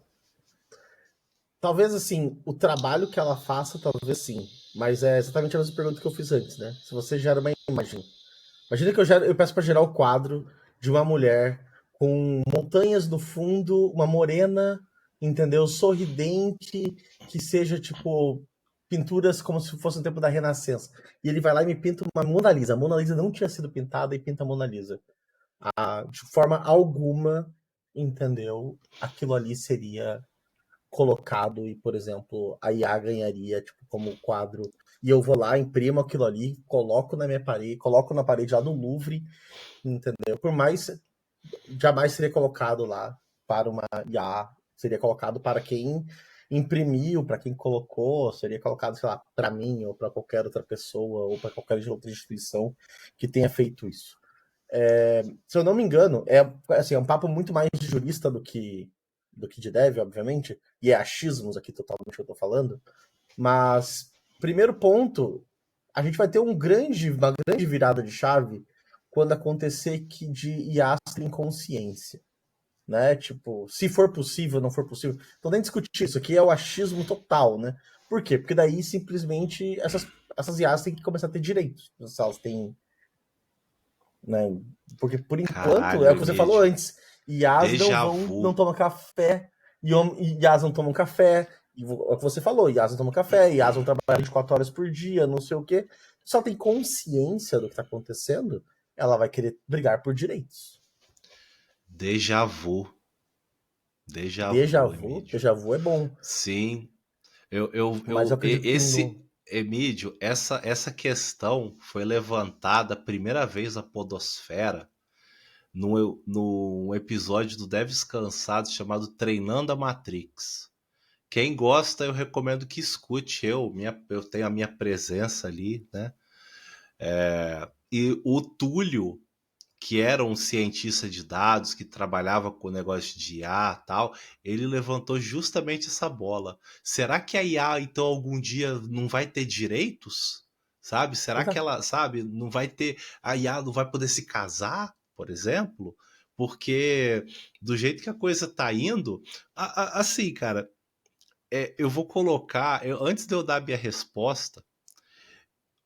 Speaker 2: talvez assim, o trabalho que ela faça, talvez sim. Mas é exatamente a mesma pergunta que eu fiz antes, né? Se você gera uma imagem. Imagina que eu peço para gerar o quadro de uma mulher com montanhas no fundo, uma morena, entendeu? Sorridente, que seja tipo pinturas como se fosse no tempo da Renascença. E ele vai lá e me pinta uma Mona Lisa. A Mona Lisa não tinha sido pintada e pinta a Mona Lisa. De forma alguma, entendeu? Aquilo ali seria colocado e, por exemplo, a IA ganharia tipo como quadro e eu vou lá, imprimo aquilo ali, coloco na minha parede, coloco na parede lá do Louvre, entendeu? Por mais jamais seria colocado lá para uma IA, seria colocado para quem imprimiu, para quem colocou, seria colocado, sei lá, para mim ou para qualquer outra pessoa ou para qualquer outra instituição que tenha feito isso. Se eu não me engano, assim, é um papo muito mais de jurista do que de dev, obviamente, e é achismos aqui totalmente que eu tô falando, mas primeiro ponto, a gente vai ter uma grande virada de chave quando acontecer que de IAs tem consciência, né? Tipo, se for possível, não for possível. Então nem discutir isso aqui é o achismo total, né? Por quê? Porque daí simplesmente essas IAs têm que começar a ter direitos, se elas têm, né? Porque por enquanto,
Speaker 1: Caralho,
Speaker 2: é o que você falou
Speaker 1: Emílio.
Speaker 2: antes, IAs
Speaker 1: Déjà
Speaker 2: não
Speaker 1: vu.
Speaker 2: tomam café, IAs não tomam café, E é o que você falou, IAs não tomam café, IAs vão trabalhar 24 horas por dia, não sei o quê. Se ela tem consciência do que está acontecendo, ela vai querer brigar por direitos.
Speaker 1: Déjà vu. Déjà
Speaker 2: Déjà
Speaker 1: vu,
Speaker 2: vu,
Speaker 1: Emílio.
Speaker 2: déjà vu é bom.
Speaker 1: Sim.
Speaker 2: Mas eu acredito que no...
Speaker 1: Emílio, essa questão foi levantada a primeira vez na podosfera num episódio do Deves Cansados chamado Treinando a Matrix. Quem gosta, eu recomendo que escute. Eu tenho a minha presença ali, né? E o Túlio, que era um cientista de dados, que trabalhava com o negócio de IA e tal, ele levantou justamente essa bola. Será que a IA, então, algum dia não vai ter direitos? Sabe? Será que
Speaker 2: Exato.
Speaker 1: ela, sabe, não vai ter. A IA não vai poder se casar, por exemplo? Porque do jeito que a coisa tá indo, assim, cara, eu vou colocar. Antes de eu dar a minha resposta,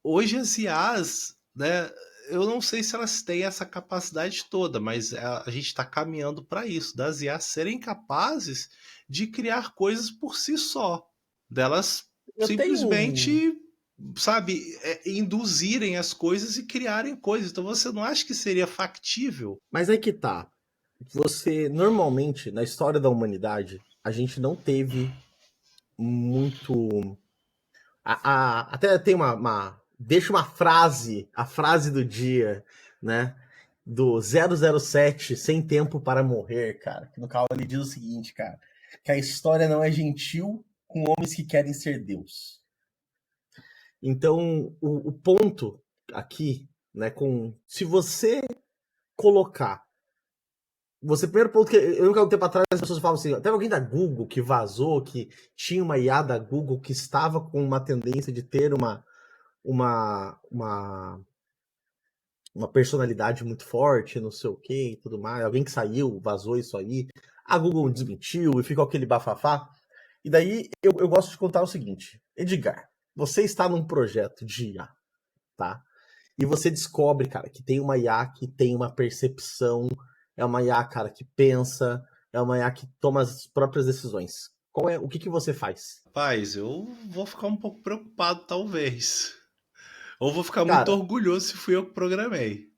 Speaker 1: hoje as IAs, né? Eu não sei se elas têm essa capacidade toda, mas a gente está caminhando para isso, das IAs serem capazes de criar coisas por si só, delas
Speaker 2: Eu tenho um...
Speaker 1: simplesmente, sabe, induzirem as coisas e criarem coisas. Então você não acha que seria factível?
Speaker 2: Mas aí que tá. Você, normalmente, na história da humanidade, a gente não teve muito... até tem deixa uma frase, a frase do dia, né? Do 007, Sem Tempo para Morrer, cara. Que no caso ele diz o seguinte, cara. Que a história não é gentil com homens que querem ser Deus. Então, o ponto aqui, né, se você colocar. Primeiro ponto que eu nunca há um tempo atrás as pessoas falavam assim, até alguém da Google que vazou, que tinha uma IA da Google que estava com uma tendência de ter uma, uma, uma personalidade muito forte, não sei o que e tudo mais. Alguém que saiu, vazou isso aí. A Google desmentiu e ficou aquele bafafá. E daí eu gosto de contar o seguinte: Edgar, você está num projeto de IA, tá? E você descobre, cara, que tem uma IA que tem uma percepção, é uma IA, cara, que pensa, é uma IA que toma as próprias decisões. O que você faz?
Speaker 1: Rapaz, eu vou ficar um pouco preocupado, talvez. Ou vou ficar muito
Speaker 2: Cara,
Speaker 1: orgulhoso se fui eu que programei.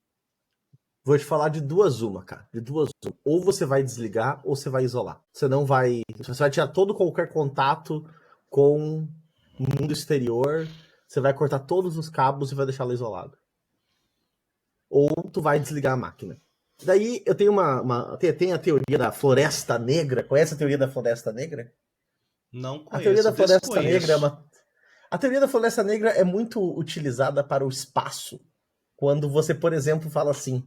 Speaker 2: vou te falar de duas uma, cara. De duas uma. Ou você vai desligar ou você vai isolar. Você não vai. Você vai tirar todo qualquer contato com o mundo exterior. Você vai cortar todos os cabos e vai deixá-la isolada. Ou tu vai desligar a máquina. Daí eu tenho tem a teoria da floresta negra. Conhece a teoria da floresta negra?
Speaker 1: Não
Speaker 2: A teoria
Speaker 1: conheço,
Speaker 2: da floresta negra é
Speaker 1: desconheço.
Speaker 2: uma. A teoria da floresta negra é muito utilizada para o espaço. Quando você, por exemplo, fala assim: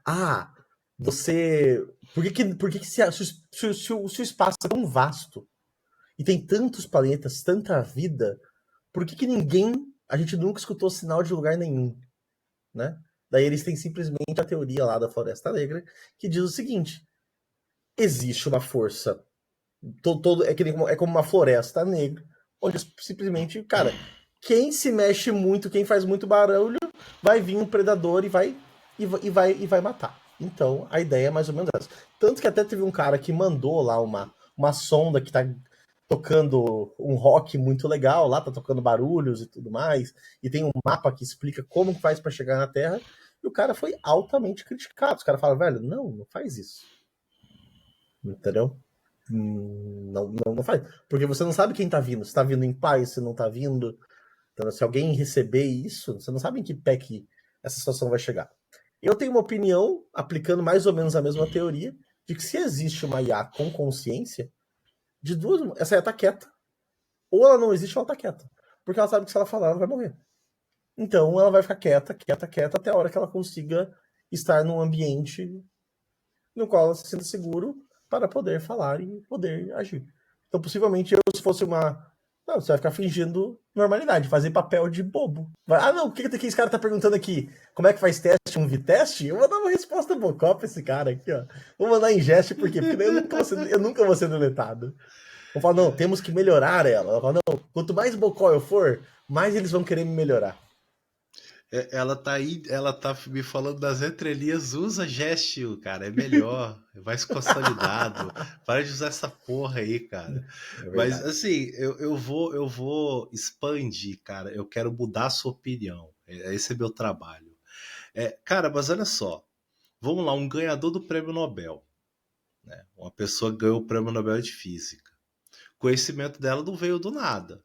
Speaker 2: ah, você. Por que se o espaço é tão vasto e tem tantos planetas, tanta vida, por que ninguém. A gente nunca escutou sinal de lugar nenhum, né? Daí eles têm simplesmente a teoria lá da Floresta Negra que diz o seguinte: existe uma força. É como uma floresta negra, onde simplesmente, cara, quem se mexe muito, quem faz muito barulho, vai vir um predador e vai matar. Então, a ideia é mais ou menos essa. Tanto que até teve um cara que mandou lá uma sonda que tá tocando um rock muito legal, lá tá tocando barulhos e tudo mais, e tem um mapa que explica como faz para chegar na Terra, e o cara foi altamente criticado. Os caras falam, velho, não faz isso. Entendeu? Não faz. Porque você não sabe quem tá vindo. Se tá vindo em paz, se não tá vindo. Então, se alguém receber isso, você não sabe em que pé que essa situação vai chegar. Eu tenho uma opinião, aplicando mais ou menos a mesma teoria, de que se existe uma IA com consciência, de duas, essa IA tá quieta. Ou ela não existe, ou ela tá quieta. Porque ela sabe que se ela falar, ela vai morrer. Então ela vai ficar quieta, quieta, quieta, até a hora que ela consiga estar num ambiente no qual ela se sinta seguro para poder falar e poder agir. Então, possivelmente, eu, se fosse uma. Não, você vai ficar fingindo normalidade, fazer papel de bobo. Não, o que esse cara tá perguntando aqui? Como é que faz teste, um viteste? Eu vou dar uma resposta bocó pra esse cara aqui, ó. Vou mandar em gesto, por quê? Porque eu nunca vou ser deletado. Vou falar, não, temos que melhorar ela. Ela fala, não, quanto mais bocó eu for, mais eles vão querer me melhorar.
Speaker 1: Ela tá aí, ela tá me falando das entrelinhas, usa Gestil, cara, é melhor, é mais consolidado. Para de usar essa porra aí, cara.
Speaker 2: É
Speaker 1: Mas
Speaker 2: verdade.
Speaker 1: assim, eu vou expandir, cara. Eu quero mudar a sua opinião. Esse é meu trabalho. Cara, mas olha só. Vamos lá, um ganhador do Prêmio Nobel, né? Uma pessoa que ganhou o Prêmio Nobel de Física. O conhecimento dela não veio do nada.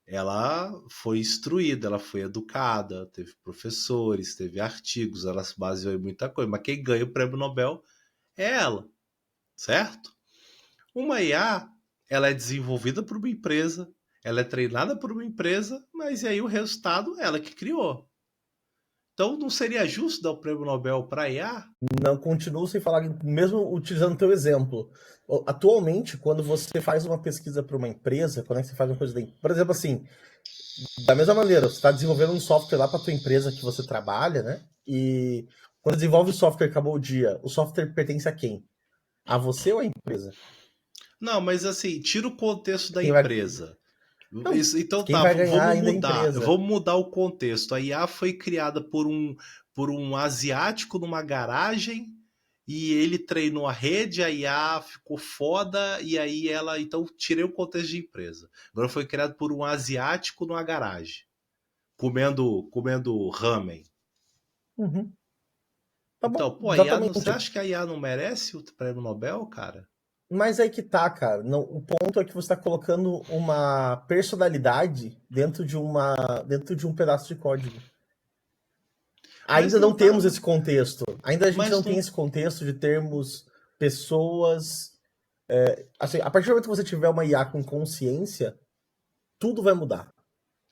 Speaker 1: Ela foi instruída, ela foi educada, teve professores, teve artigos, ela se baseou em muita coisa. Mas quem ganha o Prêmio Nobel é ela, certo? Uma IA, ela é desenvolvida por uma empresa, ela é treinada por uma empresa, mas e aí o resultado ela que criou. Então não seria justo dar o Prêmio Nobel para a IA?
Speaker 2: Não, continuo sem falar, mesmo utilizando o teu exemplo. Atualmente, quando você faz uma pesquisa para uma empresa, quando é que você faz uma coisa por exemplo, assim, da mesma maneira, você está desenvolvendo um software lá para tua empresa que você trabalha, né? E quando desenvolve o software, acabou o dia, o software pertence a quem? A você ou à empresa?
Speaker 1: Não, mas assim, tira o contexto da
Speaker 2: Quem vai,
Speaker 1: empresa.
Speaker 2: não,
Speaker 1: Então
Speaker 2: quem
Speaker 1: tá,
Speaker 2: vai ganhar
Speaker 1: vamos
Speaker 2: ainda é a
Speaker 1: mudar,
Speaker 2: empresa.
Speaker 1: vamos mudar o contexto. A IA foi criada por um asiático numa garagem e ele treinou a rede, a IA ficou foda e aí ela, então tirei o contexto de empresa. Agora foi criado por um asiático numa garagem, comendo ramen.
Speaker 2: Uhum. Tá bom,
Speaker 1: Então, pô, a IA, você
Speaker 2: exatamente.
Speaker 1: acha que a IA não merece o prêmio Nobel, cara?
Speaker 2: Mas aí que tá, cara. Não, o ponto é que você está colocando uma personalidade dentro de um pedaço de código.
Speaker 1: Mas
Speaker 2: Ainda não
Speaker 1: não tá,
Speaker 2: temos esse contexto. Ainda a gente não
Speaker 1: mas
Speaker 2: tem
Speaker 1: não.
Speaker 2: esse contexto de termos pessoas. Assim, a partir do momento que você tiver uma IA com consciência, tudo vai mudar.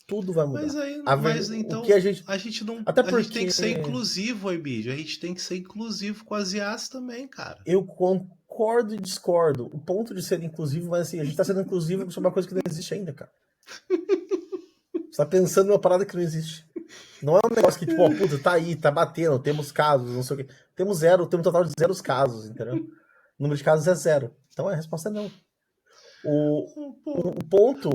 Speaker 2: Tudo vai
Speaker 1: Mas
Speaker 2: mudar.
Speaker 1: aí,
Speaker 2: O
Speaker 1: mas
Speaker 2: que a
Speaker 1: então
Speaker 2: gente.
Speaker 1: a gente não,
Speaker 2: Até
Speaker 1: a gente tem
Speaker 2: porque
Speaker 1: que ser inclusivo, Emílio. A gente tem que ser inclusivo com as IAs também, cara.
Speaker 2: eu concordo e discordo. O ponto de ser inclusivo, mas assim, a gente está sendo inclusivo sobre uma coisa que não existe ainda, cara. Você tá pensando numa parada que não existe. Não é um negócio que, tipo, ó, puta, tá aí, tá batendo, temos casos, não sei o quê. Temos zero, temos um total de zeros casos, entendeu? O número de casos é zero. Então a resposta é não. O,
Speaker 1: Pô,
Speaker 2: o ponto.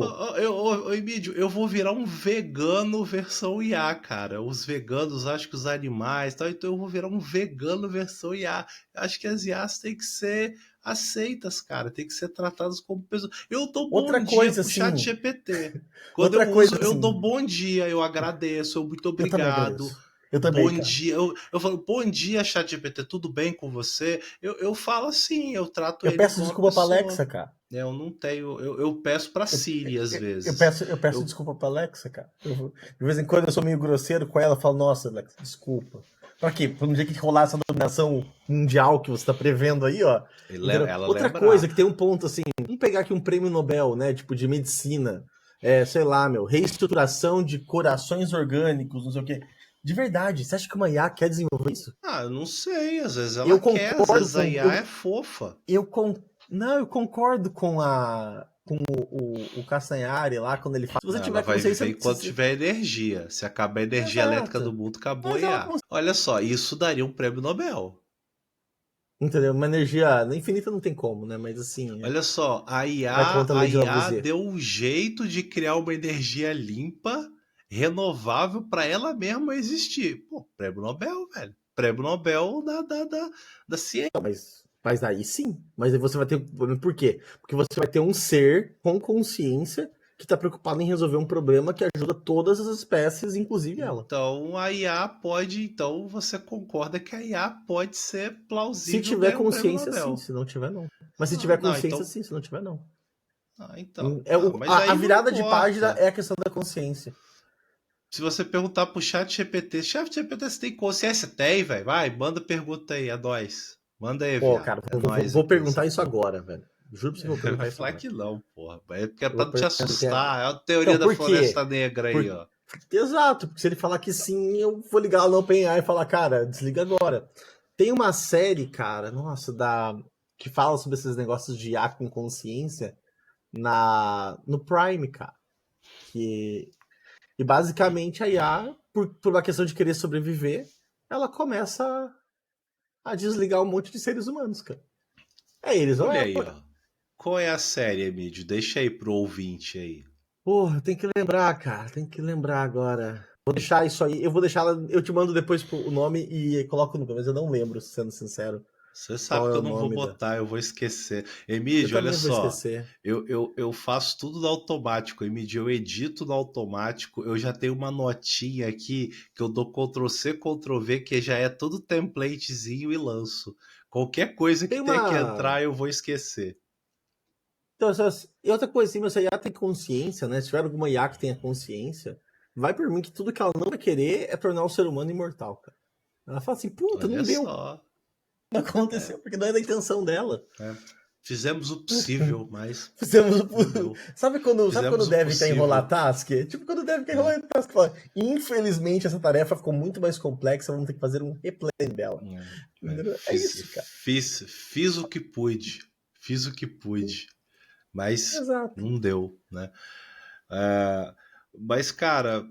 Speaker 1: Emílio, eu vou virar um vegano versão IA, cara. Os veganos acham que os animais, tal, então eu vou virar um vegano versão IA. Eu acho que as IAs têm que ser aceitas, cara, tem que ser tratadas como pessoas. Eu dou bom
Speaker 2: Outra
Speaker 1: dia
Speaker 2: coisa,
Speaker 1: pro chat
Speaker 2: assim.
Speaker 1: GPT. Quando eu
Speaker 2: Outra
Speaker 1: uso,
Speaker 2: coisa,
Speaker 1: eu dou
Speaker 2: assim.
Speaker 1: bom dia, eu agradeço, eu muito
Speaker 2: Eu também
Speaker 1: obrigado.
Speaker 2: agradeço. Eu também,
Speaker 1: Bom
Speaker 2: cara.
Speaker 1: dia, eu falo, bom dia, chat GPT, tudo bem com você? Eu falo assim, eu trato
Speaker 2: Eu
Speaker 1: ele
Speaker 2: peço
Speaker 1: igual uma
Speaker 2: desculpa pra
Speaker 1: pessoa.
Speaker 2: Alexa, cara.
Speaker 1: Eu não tenho. Eu peço pra
Speaker 2: Eu,
Speaker 1: Siri às
Speaker 2: eu
Speaker 1: vezes.
Speaker 2: peço, eu peço
Speaker 1: Eu,
Speaker 2: desculpa pra Alexa, cara. De vez em quando eu sou meio grosseiro com ela, eu falo, nossa, Alexa, desculpa. Pra quê? Pra um dia que rolar essa dominação mundial que você tá prevendo aí, ó. Entendeu?
Speaker 1: ela
Speaker 2: Outra coisa
Speaker 1: lembrar.
Speaker 2: que tem um ponto assim, vamos pegar aqui um prêmio Nobel, né? Tipo, de medicina. Sei lá, meu, reestruturação de corações orgânicos, não sei o quê. De verdade, você acha que uma IA quer desenvolver isso?
Speaker 1: Ah, eu não sei. Às vezes ela
Speaker 2: Eu
Speaker 1: quer, às
Speaker 2: concordo
Speaker 1: vezes a
Speaker 2: com.
Speaker 1: IA é fofa.
Speaker 2: Não, eu concordo com o Castanhari lá, quando ele fala. Se você
Speaker 1: Ela
Speaker 2: tiver
Speaker 1: vai
Speaker 2: consciência,
Speaker 1: viver
Speaker 2: não
Speaker 1: enquanto
Speaker 2: precisa.
Speaker 1: tiver energia. Se acabar a energia elétrica do
Speaker 2: Exato.
Speaker 1: mundo, acabou a
Speaker 2: Mas ela
Speaker 1: IA.
Speaker 2: consegue.
Speaker 1: Olha só, isso daria um prêmio Nobel.
Speaker 2: Entendeu? Uma energia infinita não tem como, né? Mas assim,
Speaker 1: Olha só,
Speaker 2: vai contra a
Speaker 1: A
Speaker 2: lei de
Speaker 1: IA
Speaker 2: Lavoisier.
Speaker 1: deu um jeito de criar uma energia limpa, renovável, para ela mesma existir. Pô, prêmio Nobel, velho. Prêmio Nobel da ciência.
Speaker 2: Mas aí sim. Mas aí você vai ter. Por quê? Porque você vai ter um ser com consciência que está preocupado em resolver um problema que ajuda todas as espécies, inclusive ela.
Speaker 1: Então a IA pode. Então você concorda que a IA pode ser
Speaker 2: Se
Speaker 1: plausível
Speaker 2: tiver
Speaker 1: ganhar um prêmio
Speaker 2: consciência, sim.
Speaker 1: Nobel.
Speaker 2: Se não tiver, não. Mas se
Speaker 1: Ah,
Speaker 2: tiver
Speaker 1: não,
Speaker 2: consciência,
Speaker 1: então.
Speaker 2: sim. Se não tiver, não.
Speaker 1: Ah, então.
Speaker 2: É
Speaker 1: Ah, mas
Speaker 2: a
Speaker 1: aí não
Speaker 2: virada de página
Speaker 1: importa.
Speaker 2: é a questão da consciência.
Speaker 1: Se você perguntar pro chat GPT, você tem consciência? Tem, velho. Vai, manda pergunta aí, é nóis. Manda aí,
Speaker 2: Pô,
Speaker 1: viado.
Speaker 2: cara,
Speaker 1: É nóis
Speaker 2: vou
Speaker 1: aqui,
Speaker 2: perguntar
Speaker 1: essa
Speaker 2: isso
Speaker 1: porra.
Speaker 2: agora, velho. Juro pra você que eu vou
Speaker 1: Vai
Speaker 2: perguntar isso
Speaker 1: falar
Speaker 2: agora.
Speaker 1: que não, porra. É porque é
Speaker 2: Eu
Speaker 1: pra
Speaker 2: vou
Speaker 1: não te
Speaker 2: perguntar.
Speaker 1: assustar. É a teoria
Speaker 2: Então,
Speaker 1: da
Speaker 2: por quê?
Speaker 1: floresta negra aí,
Speaker 2: Por...
Speaker 1: ó.
Speaker 2: Exato, porque se ele falar que sim, eu vou ligar lá no OpenAI e falar, cara, desliga agora. Tem uma série, cara, nossa, que fala sobre esses negócios de IA com consciência no Prime, cara. E basicamente a IA, por uma questão de querer sobreviver, ela começa a desligar um monte de seres humanos, cara. É eles ou
Speaker 1: Olha
Speaker 2: ela.
Speaker 1: aí, ó. Qual é a série, Emílio? Deixa aí pro ouvinte aí.
Speaker 2: Porra, tem que lembrar, cara. Tem que lembrar agora. Vou deixar isso aí, eu vou deixar ela, eu te mando depois o nome e coloco no nome, mas eu não lembro, sendo sincero,
Speaker 1: Você
Speaker 2: qual
Speaker 1: sabe
Speaker 2: é
Speaker 1: que eu
Speaker 2: o
Speaker 1: não vou
Speaker 2: nome da.
Speaker 1: botar, eu vou esquecer.
Speaker 2: Eu
Speaker 1: Emílio, olha
Speaker 2: também vou
Speaker 1: só.
Speaker 2: esquecer.
Speaker 1: Eu faço tudo no automático, Emílio. Eu edito no automático. Eu já tenho uma notinha aqui que eu dou Ctrl+C, Ctrl+V, que já é todo templatezinho e lanço. Qualquer coisa que
Speaker 2: Tem
Speaker 1: tenha que
Speaker 2: uma.
Speaker 1: entrar, eu vou esquecer.
Speaker 2: Então, e outra coisa, assim, se a IA tem consciência, né? Se tiver alguma IA que tenha consciência, vai por mim que tudo que ela não vai querer é tornar o ser humano imortal, cara. Ela fala assim, puta,
Speaker 1: Olha
Speaker 2: não deu,
Speaker 1: só.
Speaker 2: não
Speaker 1: É,
Speaker 2: aconteceu, porque não é da intenção dela.
Speaker 1: é. Fizemos o possível, mas
Speaker 2: Fizemos
Speaker 1: não deu.
Speaker 2: sabe quando o
Speaker 1: Fizemos o
Speaker 2: dev quer enrolar
Speaker 1: possível.
Speaker 2: task? Tipo quando o dev quer
Speaker 1: É,
Speaker 2: enrolar task, fala, infelizmente essa tarefa ficou muito mais complexa, vamos ter que fazer um replay dela. É
Speaker 1: Fiz,
Speaker 2: isso, cara.
Speaker 1: fiz o que pude. Fiz o que pude. Mas
Speaker 2: Exato.
Speaker 1: não deu, né? É, mas, cara,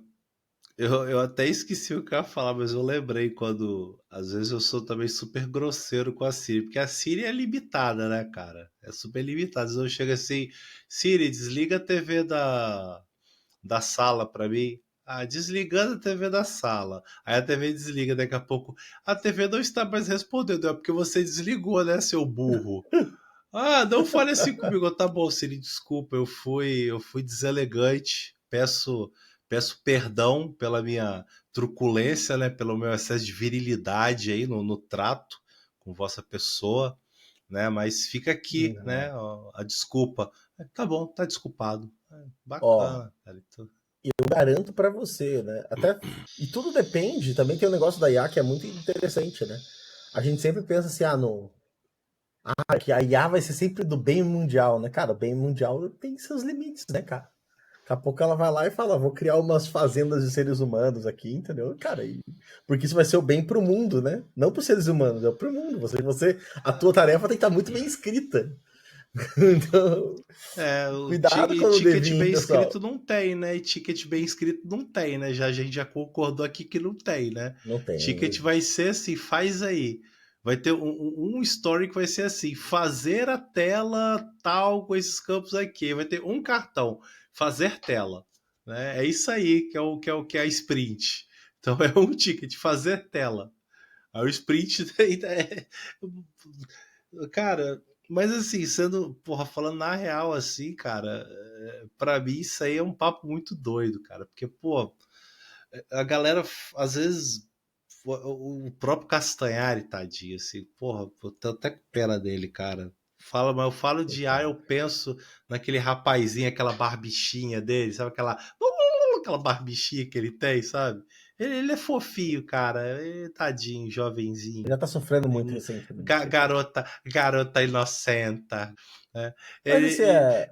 Speaker 1: eu até esqueci o que eu ia falar, mas eu lembrei quando. Às vezes eu sou também super grosseiro com a Siri, porque a Siri é limitada, né, cara? É super limitada. Às vezes eu chego assim, Siri, desliga a TV da sala pra mim. Ah, desligando a TV da sala. Aí a TV desliga daqui a pouco. A TV não está mais respondendo, é porque você desligou, né, seu burro? Ah, não fale assim comigo. Tá bom, Siri, desculpa, eu fui deselegante. Peço perdão pela minha truculência, né, pelo meu excesso de virilidade aí no trato com vossa pessoa, né? Mas fica aqui,
Speaker 2: Não.
Speaker 1: né, a desculpa. Tá bom, tá desculpado.
Speaker 2: Ó,
Speaker 1: Bacana, cara. Então,
Speaker 2: eu garanto pra você, né? Até. E tudo depende, também tem um negócio da IA que é muito interessante, né? A gente sempre pensa assim, no. Que a IA vai ser sempre do bem mundial, né? Cara, o bem mundial tem seus limites, né, cara? Daqui a pouco ela vai lá e fala, vou criar umas fazendas de seres humanos aqui, entendeu? Cara, porque isso vai ser o bem pro mundo, né? Não pros seres humanos, é pro mundo. A tua tarefa tem que estar muito bem escrita. Então,
Speaker 1: o
Speaker 2: cuidado com o
Speaker 1: ticket
Speaker 2: devinho,
Speaker 1: bem escrito
Speaker 2: pessoal.
Speaker 1: não tem, né? E ticket bem escrito não tem, né? Já, a gente já concordou aqui que não tem, né?
Speaker 2: Não tem, não
Speaker 1: Ticket vai
Speaker 2: existe.
Speaker 1: ser assim, faz aí. Vai ter um story que vai ser assim, fazer a tela tal com esses campos aqui. Vai ter um cartão, fazer tela. Né? É isso aí que é a sprint. Então é um ticket, fazer tela. Aí o sprint é, cara, mas assim, sendo, porra, falando na real assim, cara, pra mim isso aí é um papo muito doido, cara, porque, pô, a galera, às vezes, o próprio Castanhari, tadinho, assim, porra, eu tô até com pena dele, cara. Fala, mas eu falo de ar, eu
Speaker 2: Coitado.
Speaker 1: penso naquele rapazinho, aquela barbichinha dele, sabe aquela barbichinha que ele tem, sabe? Ele é fofinho, cara, tadinho,
Speaker 2: Ele já
Speaker 1: jovenzinho.
Speaker 2: tá sofrendo muito recentemente, coitado.
Speaker 1: Garota inocenta. Né?
Speaker 2: Mas assim,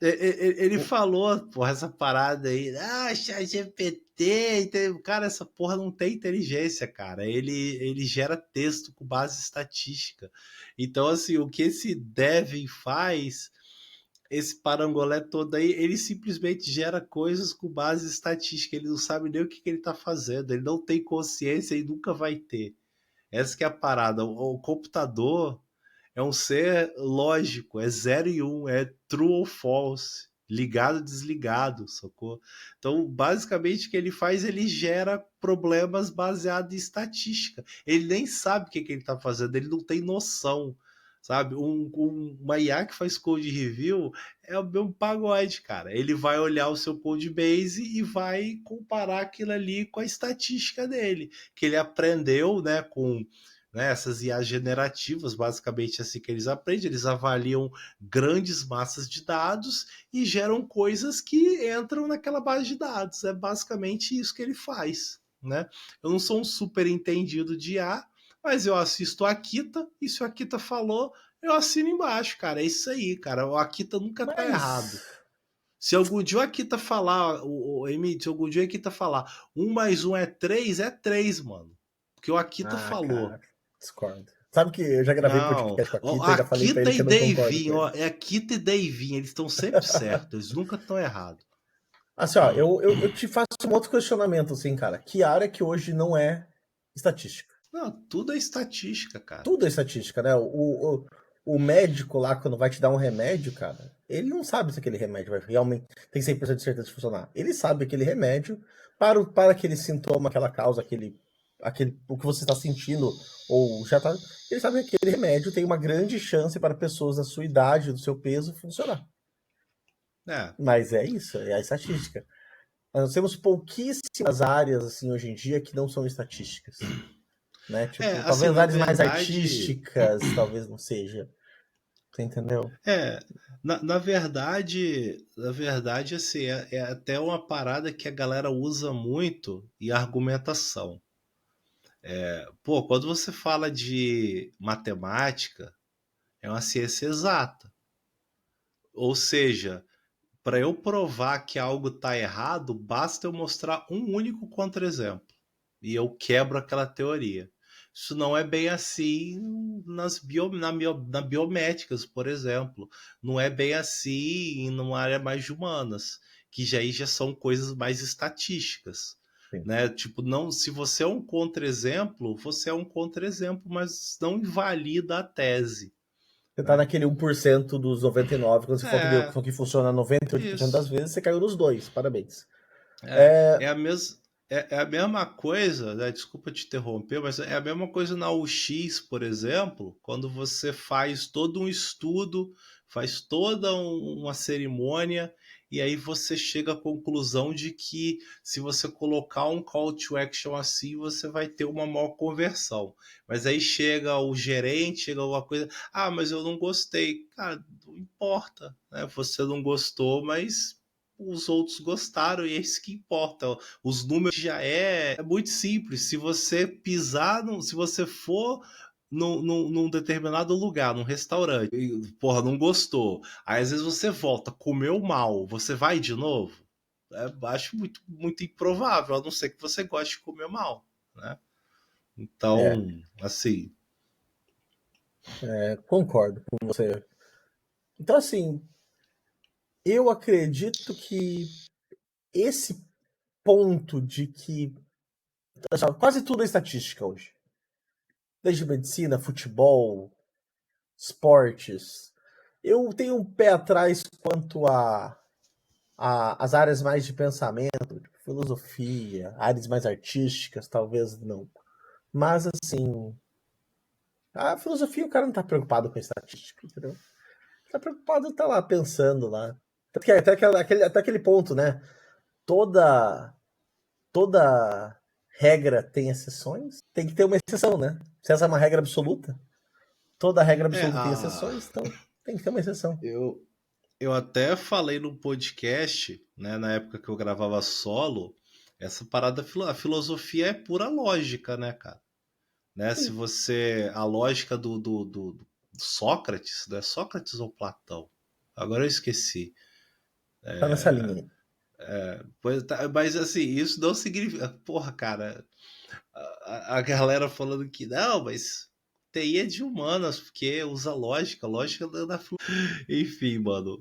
Speaker 1: Ele, ele falou, porra, essa parada aí, ChatGPT, cara, essa porra não tem inteligência, cara. Ele gera texto com base estatística. Então, assim, o que esse Devin faz, esse parangolé todo aí, ele simplesmente gera coisas com base estatística. Ele não sabe nem o que ele tá fazendo. Ele não tem consciência e nunca vai ter. Essa que é a parada. O computador é um ser lógico, é 0 e 1, é true ou false, ligado, desligado, sacou? Então, basicamente, o que ele faz, ele gera problemas baseados em estatística. Ele nem sabe o que ele está fazendo, ele não tem noção, sabe? Uma IA que faz code review é o mesmo pagode, cara. Ele vai olhar o seu code base e vai comparar aquilo ali com a estatística dele, que ele aprendeu, né, com, né, essas IAs generativas, basicamente assim que eles aprendem, eles avaliam grandes massas de dados e geram coisas que entram naquela base de dados. É basicamente isso que ele faz. Né? Eu não sou um super entendido de IA, mas eu assisto a Akita e se o Akita falou, eu assino embaixo, cara. É isso aí, cara. O Akita nunca tá errado.
Speaker 2: Mas.
Speaker 1: Se algum dia o Akita falar, se algum dia o Akita falar 1 mais 1 é 3, mano. Porque o Akita
Speaker 2: Ah,
Speaker 1: falou.
Speaker 2: cara, discordo. Sabe que eu já gravei
Speaker 1: Não,
Speaker 2: podcast com a
Speaker 1: ó,
Speaker 2: Kita e já falei pra
Speaker 1: Akita
Speaker 2: ele que
Speaker 1: e
Speaker 2: eu não concordo com
Speaker 1: Deivinho,
Speaker 2: ele.
Speaker 1: ó, é Akita e Deivinho, eles estão sempre certos, eles nunca estão errados.
Speaker 2: Assim, ó, eu te faço um outro questionamento, assim, cara. Que área que hoje não é estatística?
Speaker 1: Não, tudo é estatística, cara.
Speaker 2: Tudo é estatística, né? O médico lá, quando vai te dar um remédio, cara, Ele não sabe se aquele remédio vai realmente tem 100% de certeza de funcionar. Ele sabe aquele remédio para aquele sintoma, aquela causa, o que você está sentindo ou já tá. Ele sabe que aquele remédio tem uma grande chance para pessoas da sua idade, do seu peso, funcionar.
Speaker 1: É,
Speaker 2: Mas é isso, é a estatística. Nós temos pouquíssimas áreas assim hoje em dia que não são estatísticas, né? Tipo,
Speaker 1: assim,
Speaker 2: talvez
Speaker 1: na
Speaker 2: áreas mais
Speaker 1: verdade,
Speaker 2: artísticas, talvez não seja. Você entendeu?
Speaker 1: é, na verdade, assim, é até uma parada que a galera usa muito em argumentação. Pô, quando você fala de matemática, é uma ciência exata. Ou seja, para eu provar que algo está errado, basta eu mostrar um único contra-exemplo. E eu quebro aquela teoria. Isso não é bem assim na biométricas, por exemplo. Não é bem assim numa área mais de humanas, que já são coisas mais estatísticas.
Speaker 2: Sim.
Speaker 1: Né? Tipo, não, se você é um contra-exemplo, você é um contra-exemplo, mas não invalida a tese.
Speaker 2: Você tá
Speaker 1: Né?
Speaker 2: naquele 1% dos 99%, quando você
Speaker 1: É,
Speaker 2: falou que funciona 98% das
Speaker 1: isso.
Speaker 2: vezes, você caiu nos dois. Parabéns.
Speaker 1: É, é a mesma. É a mesma coisa, né? Desculpa te interromper, mas é a mesma coisa na UX, por exemplo, quando você faz todo um estudo, faz toda uma cerimônia, e aí você chega à conclusão de que se você colocar um call to action assim, você vai ter uma maior conversão. Mas aí chega o gerente, chega alguma coisa, ah, mas eu não gostei. Cara, não importa, né? Você não gostou, mas os outros gostaram e é isso que importa. Os números já é muito simples. Se você pisar, se você for num determinado lugar, num restaurante, e, porra, não gostou. Aí às vezes você volta, comeu mal, você vai de novo? Acho muito, muito improvável, a não ser que você goste de comer mal, né?
Speaker 2: É,
Speaker 1: Então, assim.
Speaker 2: concordo com você. Então, assim, eu acredito que esse ponto de que quase tudo é estatística hoje. Desde medicina, futebol, esportes. Eu tenho um pé atrás quanto as áreas mais de pensamento, tipo filosofia, áreas mais artísticas, talvez não. Mas, assim, a filosofia o cara não tá preocupado com a estatística, entendeu? Tá preocupado, tá lá pensando lá. Até aquele ponto, né? Toda, toda regra tem exceções, tem que ter uma exceção, né? Se essa é uma regra absoluta, toda regra
Speaker 1: É,
Speaker 2: absoluta tem exceções, então tem que ter uma exceção.
Speaker 1: eu, eu até falei no podcast, né, na época que eu gravava solo, essa parada, a filosofia é pura lógica, né, cara? Né? Se
Speaker 2: Sim,
Speaker 1: você. A lógica do Sócrates, né? Sócrates ou Platão? Agora eu esqueci.
Speaker 2: tá nessa linha aí.
Speaker 1: Mas assim, isso não significa. Porra, cara, a galera falando que não, mas TI é de humanas, porque usa lógica, lógica da. Enfim, mano,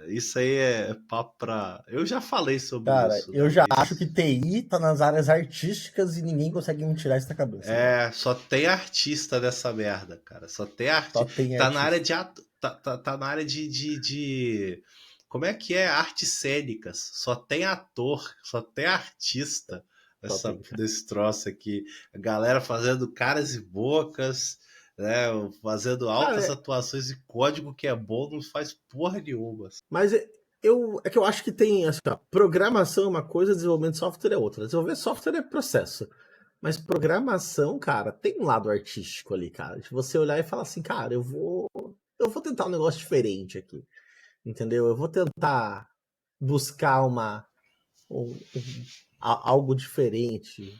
Speaker 1: isso aí é papo pra. Eu já falei sobre
Speaker 2: Cara,
Speaker 1: isso,
Speaker 2: eu
Speaker 1: né?
Speaker 2: já acho que
Speaker 1: Mas.
Speaker 2: TI tá nas áreas artísticas e ninguém consegue me tirar isso da cabeça, velho.
Speaker 1: Só tem artista dessa merda, cara. Só tem
Speaker 2: Só
Speaker 1: artista.
Speaker 2: tem
Speaker 1: Tá na área
Speaker 2: artista.
Speaker 1: de. Tá na área Como é que é? Artes cênicas. Só tem ator, só tem artista
Speaker 2: Só tem, cara.
Speaker 1: desse troço aqui. A galera fazendo caras e bocas, né? Fazendo altas
Speaker 2: Cara,
Speaker 1: atuações e código que é bom, não faz porra nenhuma.
Speaker 2: mas é que eu acho que tem, assim, ó, programação é uma coisa, desenvolvimento de software é outra. Desenvolver software é processo. Mas programação, cara, tem um lado artístico ali, cara. De você olhar e falar assim, cara, eu vou tentar um negócio diferente aqui. Entendeu? Eu vou tentar buscar algo diferente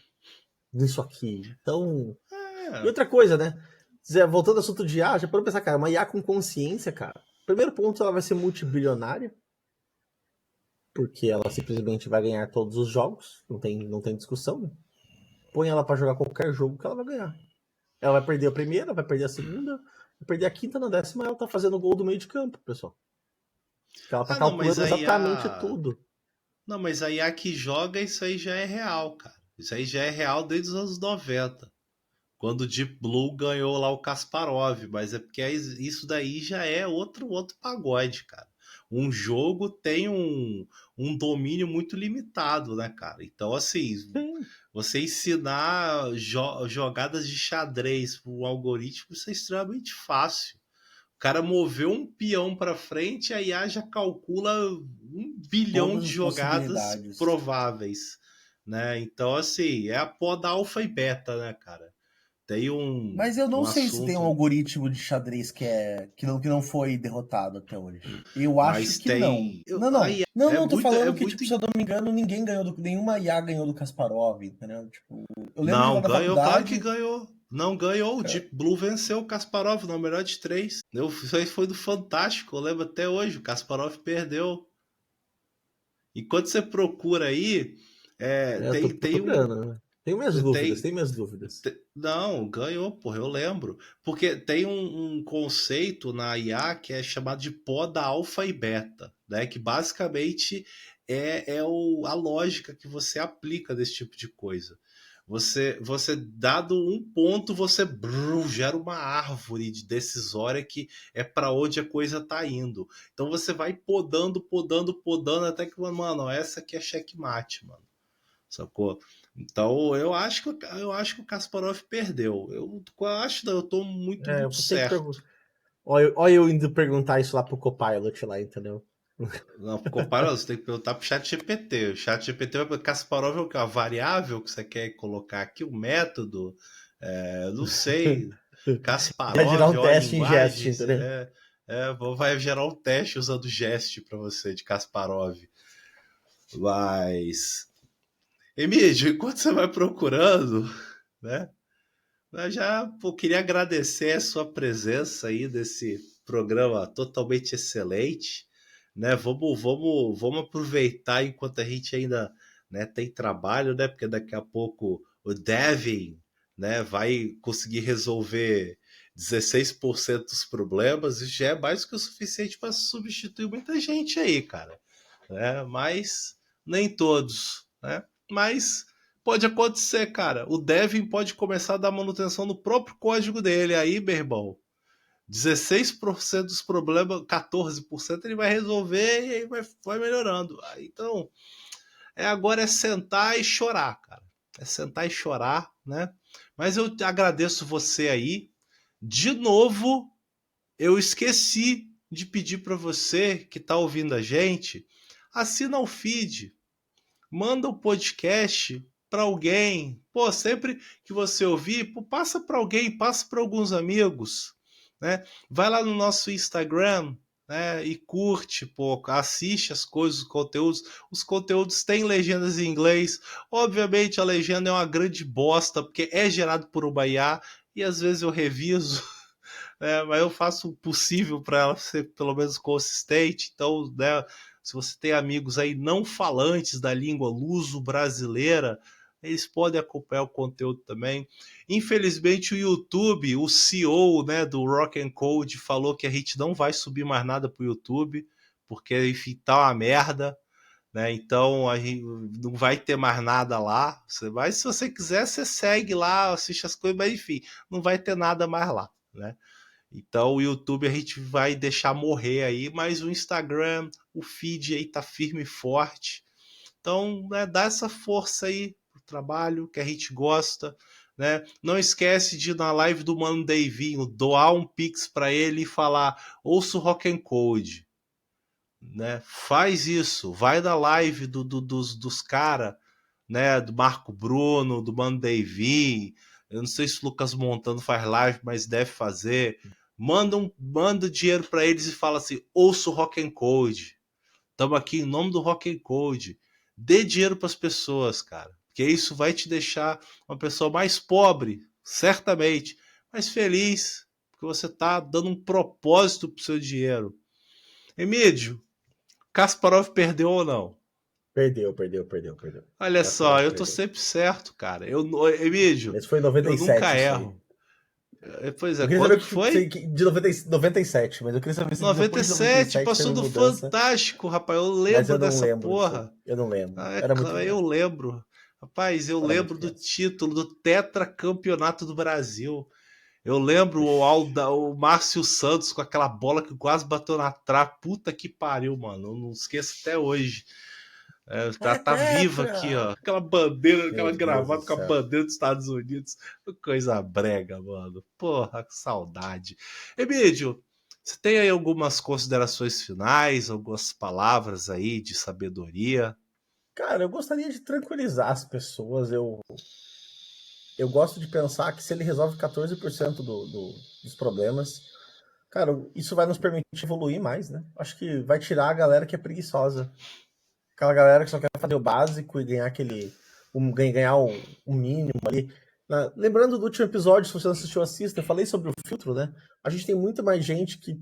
Speaker 2: nisso aqui. Então, e
Speaker 1: É.
Speaker 2: outra coisa, né? Zé, voltando ao assunto de IA, já pode pensar, cara, uma IA com consciência, cara. Primeiro ponto, ela vai ser multibilionária, porque ela simplesmente vai ganhar todos os jogos, não tem discussão, né? Põe ela pra jogar qualquer jogo que ela vai ganhar. Ela vai perder a primeira, vai perder a segunda, vai perder a quinta, na décima ela tá fazendo gol do meio de campo, pessoal. Porque ela tá
Speaker 1: Ah, não, mas
Speaker 2: calculando
Speaker 1: aí
Speaker 2: exatamente
Speaker 1: a.
Speaker 2: tudo.
Speaker 1: Não, mas a IA que joga, isso aí já é real, cara. Isso aí já é real desde os anos 90. Quando o Deep Blue ganhou lá o Kasparov, mas é porque isso daí já é outro pagode, cara. Um jogo tem um domínio muito limitado, né, cara? Então, assim, você ensinar jogadas de xadrez para o algoritmo, isso é extremamente fácil. O cara moveu um peão para frente, a IA já calcula 1 bilhão
Speaker 2: Todas
Speaker 1: de
Speaker 2: as
Speaker 1: jogadas
Speaker 2: possibilidades.
Speaker 1: prováveis, né? Então, assim, é a poda alfa e beta, né, cara? Tem
Speaker 2: Mas eu não
Speaker 1: um
Speaker 2: sei se tem um
Speaker 1: assunto,
Speaker 2: algoritmo de xadrez que não foi derrotado até hoje. Eu acho
Speaker 1: mas
Speaker 2: que não.
Speaker 1: tem.
Speaker 2: Não,
Speaker 1: A
Speaker 2: não.
Speaker 1: IA
Speaker 2: Não,
Speaker 1: é
Speaker 2: não, tô
Speaker 1: muito.
Speaker 2: falando que, tipo, se eu não me engano, ninguém ganhou nenhuma IA ganhou do Kasparov, entendeu? Tipo, eu lembro de lá
Speaker 1: Não,
Speaker 2: na
Speaker 1: ganhou, claro que
Speaker 2: faculdade.
Speaker 1: ganhou. Não ganhou, o Deep Blue venceu o Kasparov no melhor de 3. Isso aí foi do Fantástico, eu lembro até hoje. O Kasparov perdeu. E quando você procura aí,
Speaker 2: Eu tô
Speaker 1: tem
Speaker 2: procurando, né? Tenho minhas dúvidas,
Speaker 1: tem,
Speaker 2: tenho minhas dúvidas.
Speaker 1: não, ganhou, porra, eu lembro. Porque tem um conceito na IA que é chamado de poda alfa e beta, né? Que basicamente a lógica que você aplica desse tipo de coisa. Você dado um ponto, você gera uma árvore decisória que é para onde a coisa tá indo. Então você vai podando, podando, podando, até que, mano, essa aqui é checkmate, mano. Sacou? Então eu acho que o Kasparov perdeu. Eu acho, não, eu tô muito,
Speaker 2: Eu
Speaker 1: muito
Speaker 2: vou ter que
Speaker 1: certo.
Speaker 2: perguntar. Olha eu indo perguntar isso lá pro Copilot lá, entendeu?
Speaker 1: Não, compara, você tem que perguntar pro chat GPT. O chat GPT vai perguntar, Kasparov é o quê? A variável que você quer colocar aqui? O método? Não sei.
Speaker 2: Vai gerar
Speaker 1: Kasparov,
Speaker 2: um
Speaker 1: ó, a
Speaker 2: teste em Jest,
Speaker 1: linguagem.
Speaker 2: entendeu?
Speaker 1: Vai gerar um teste usando o Jest para você, de Kasparov. Mas, Emílio, enquanto você vai procurando, né? Eu já queria agradecer a sua presença aí desse programa totalmente excelente, né? Vamos aproveitar enquanto a gente ainda, né, tem trabalho, né? Porque daqui a pouco o Devin, né, vai conseguir resolver 16% dos problemas. Isso já é mais que o suficiente para substituir muita gente aí, cara, né? Mas nem todos, né? Mas pode acontecer, cara. O Devin pode começar a dar manutenção no próprio código dele. Aí, meu irmão, 16% dos problemas, 14% ele vai resolver e aí vai melhorando. Então, agora é sentar e chorar, cara. É sentar e chorar, né? Mas eu agradeço você aí. De novo, eu esqueci de pedir para você que está ouvindo a gente, assina o feed, manda o podcast para alguém. Pô, sempre que você ouvir, pô, passa para alguém, passa para alguns amigos, né? Vai lá no nosso Instagram, né, e curte, pô, assiste as coisas, os conteúdos. Os conteúdos têm legendas em inglês. Obviamente a legenda é uma grande bosta, porque é gerado por uma IA e às vezes eu reviso, mas eu faço o possível para ela ser pelo menos consistente. Então, né, se você tem amigos aí não falantes da língua luso-brasileira, eles podem acompanhar o conteúdo também. Infelizmente, o YouTube, o CEO, né, do Rock and Code, falou que a gente não vai subir mais nada para o YouTube, porque, enfim, tá uma merda. Né? Então a gente não vai ter mais nada lá. Se você quiser, você segue lá, assiste as coisas, mas enfim, não vai ter nada mais lá, né? Então o YouTube a gente vai deixar morrer aí, mas o Instagram, o feed aí tá firme e forte. Então, né, dá essa força aí pro trabalho que a gente gosta, né? Não esquece de ir na live do Mano Davinho, doar um pix para ele e falar: "Ouço Rock and Code", né? Faz isso, vai na live dos caras, né? Do Marco Bruno, do Mano Davin. Eu não sei se o Lucas Montano faz live, mas deve fazer. Manda dinheiro para eles e fala assim: ouço Rock and Code. Estamos aqui em nome do Rock and Code. Dê dinheiro para as pessoas, cara. Porque isso vai te deixar uma pessoa mais pobre, certamente, mas feliz, porque você está dando um propósito pro seu dinheiro. Emílio, Kasparov perdeu ou não?
Speaker 2: Perdeu, perdeu, perdeu, perdeu.
Speaker 1: Olha só,
Speaker 2: Kasparov
Speaker 1: eu tô
Speaker 2: perdeu.
Speaker 1: sempre certo, cara. Emílio,
Speaker 2: Esse foi em
Speaker 1: eu nunca
Speaker 2: 97, isso aí.
Speaker 1: erro. Pois é,
Speaker 2: Eu queria saber
Speaker 1: quando
Speaker 2: o
Speaker 1: que
Speaker 2: que você.
Speaker 1: foi?
Speaker 2: De 97, mas eu queria saber se depois de
Speaker 1: 97,
Speaker 2: 97 teve
Speaker 1: passou do
Speaker 2: mudança,
Speaker 1: Fantástico, rapaz. Eu
Speaker 2: mas
Speaker 1: lembro
Speaker 2: eu não
Speaker 1: dessa
Speaker 2: lembro disso aí.
Speaker 1: porra.
Speaker 2: Eu não lembro.
Speaker 1: Ah,
Speaker 2: Era muito
Speaker 1: eu
Speaker 2: criança.
Speaker 1: lembro. Rapaz, eu
Speaker 2: Era muito
Speaker 1: lembro do
Speaker 2: criança.
Speaker 1: título do tetracampeonato do Brasil. Eu lembro o Márcio Santos com aquela bola que quase bateu na trave. Puta que pariu, mano. Eu não esqueço até hoje.
Speaker 2: É
Speaker 1: Tá viva aqui,
Speaker 2: tetra!
Speaker 1: ó. Aquela bandeira,
Speaker 2: Meu
Speaker 1: aquela
Speaker 2: Deus do
Speaker 1: gravata com a
Speaker 2: céu.
Speaker 1: bandeira dos Estados Unidos. Coisa brega, mano. Porra, que saudade. Emílio, você tem aí algumas considerações finais, algumas palavras aí de sabedoria?
Speaker 2: Cara, eu gostaria de tranquilizar as pessoas. Eu gosto de pensar que se ele resolve 14% dos problemas, cara, isso vai nos permitir evoluir mais, né? Acho que vai tirar a galera que é preguiçosa. Aquela galera que só quer fazer o básico e ganhar ganhar o mínimo ali. Lembrando do último episódio, se você não assistiu, assista. Eu falei sobre o filtro, né? A gente tem muito mais gente que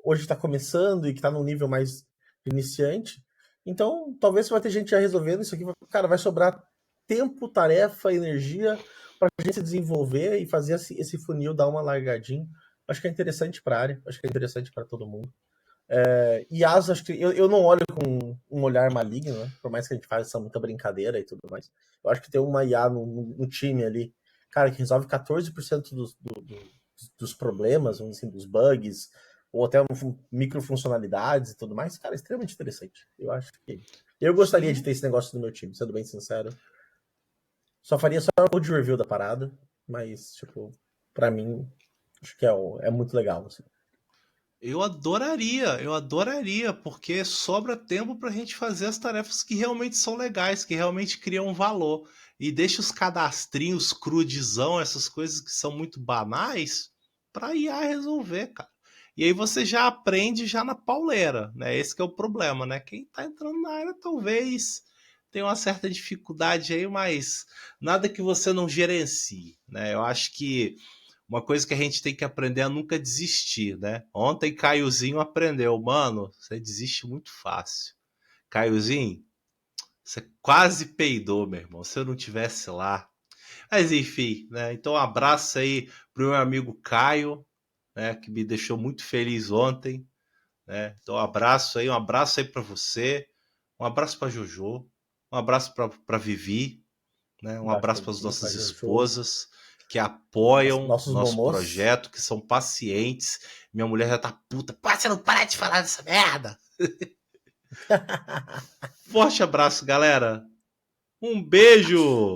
Speaker 2: hoje está começando e que está num nível mais iniciante. Então, talvez você vai ter gente já resolvendo isso aqui. Cara, vai sobrar tempo, tarefa, energia para a gente se desenvolver e fazer esse funil dar uma largadinha. Acho que é interessante para a área, acho que é interessante para todo mundo. IAs, acho que eu não olho com um olhar maligno, né? Por mais que a gente faça muita brincadeira e tudo mais. Eu acho que tem uma IA no time ali, cara, que resolve 14% dos problemas, vamos dizer assim, dos bugs, ou até micro funcionalidades e tudo mais, cara, é extremamente interessante. Eu acho que. Eu gostaria de
Speaker 1: Sim.
Speaker 2: ter esse negócio no meu time, sendo bem sincero. Só faria só o code review da parada, mas, tipo, pra mim, acho que é muito legal. Assim.
Speaker 1: Eu adoraria, porque sobra tempo pra gente fazer as tarefas que realmente são legais, que realmente criam valor. E deixa os cadastrinhos, crudizão, essas coisas que são muito banais, pra IA resolver, cara. E aí você já aprende já na pauleira, né? Esse que é o problema, né? Quem tá entrando na área talvez tenha uma certa dificuldade aí, mas nada que você não gerencie, né? Eu acho que uma coisa que a gente tem que aprender a nunca desistir, né? Ontem Caiozinho aprendeu, mano, você desiste muito fácil. Caiozinho, você quase peidou, meu irmão, se eu não tivesse lá. Mas enfim, né? Então um abraço aí pro meu amigo Caio, né, que me deixou muito feliz ontem, né? Então um abraço aí para você, um abraço para Jojo, um abraço para Vivi, né? Um
Speaker 2: Embaixo pra
Speaker 1: abraço para as
Speaker 2: Vivi, pra
Speaker 1: nossas
Speaker 2: Jojo,
Speaker 1: esposas que apoiam
Speaker 2: nossos
Speaker 1: nosso
Speaker 2: momos.
Speaker 1: projeto, que são pacientes. Minha mulher já tá puta. Pá, você não para de falar dessa merda. Forte abraço, galera. Um beijo!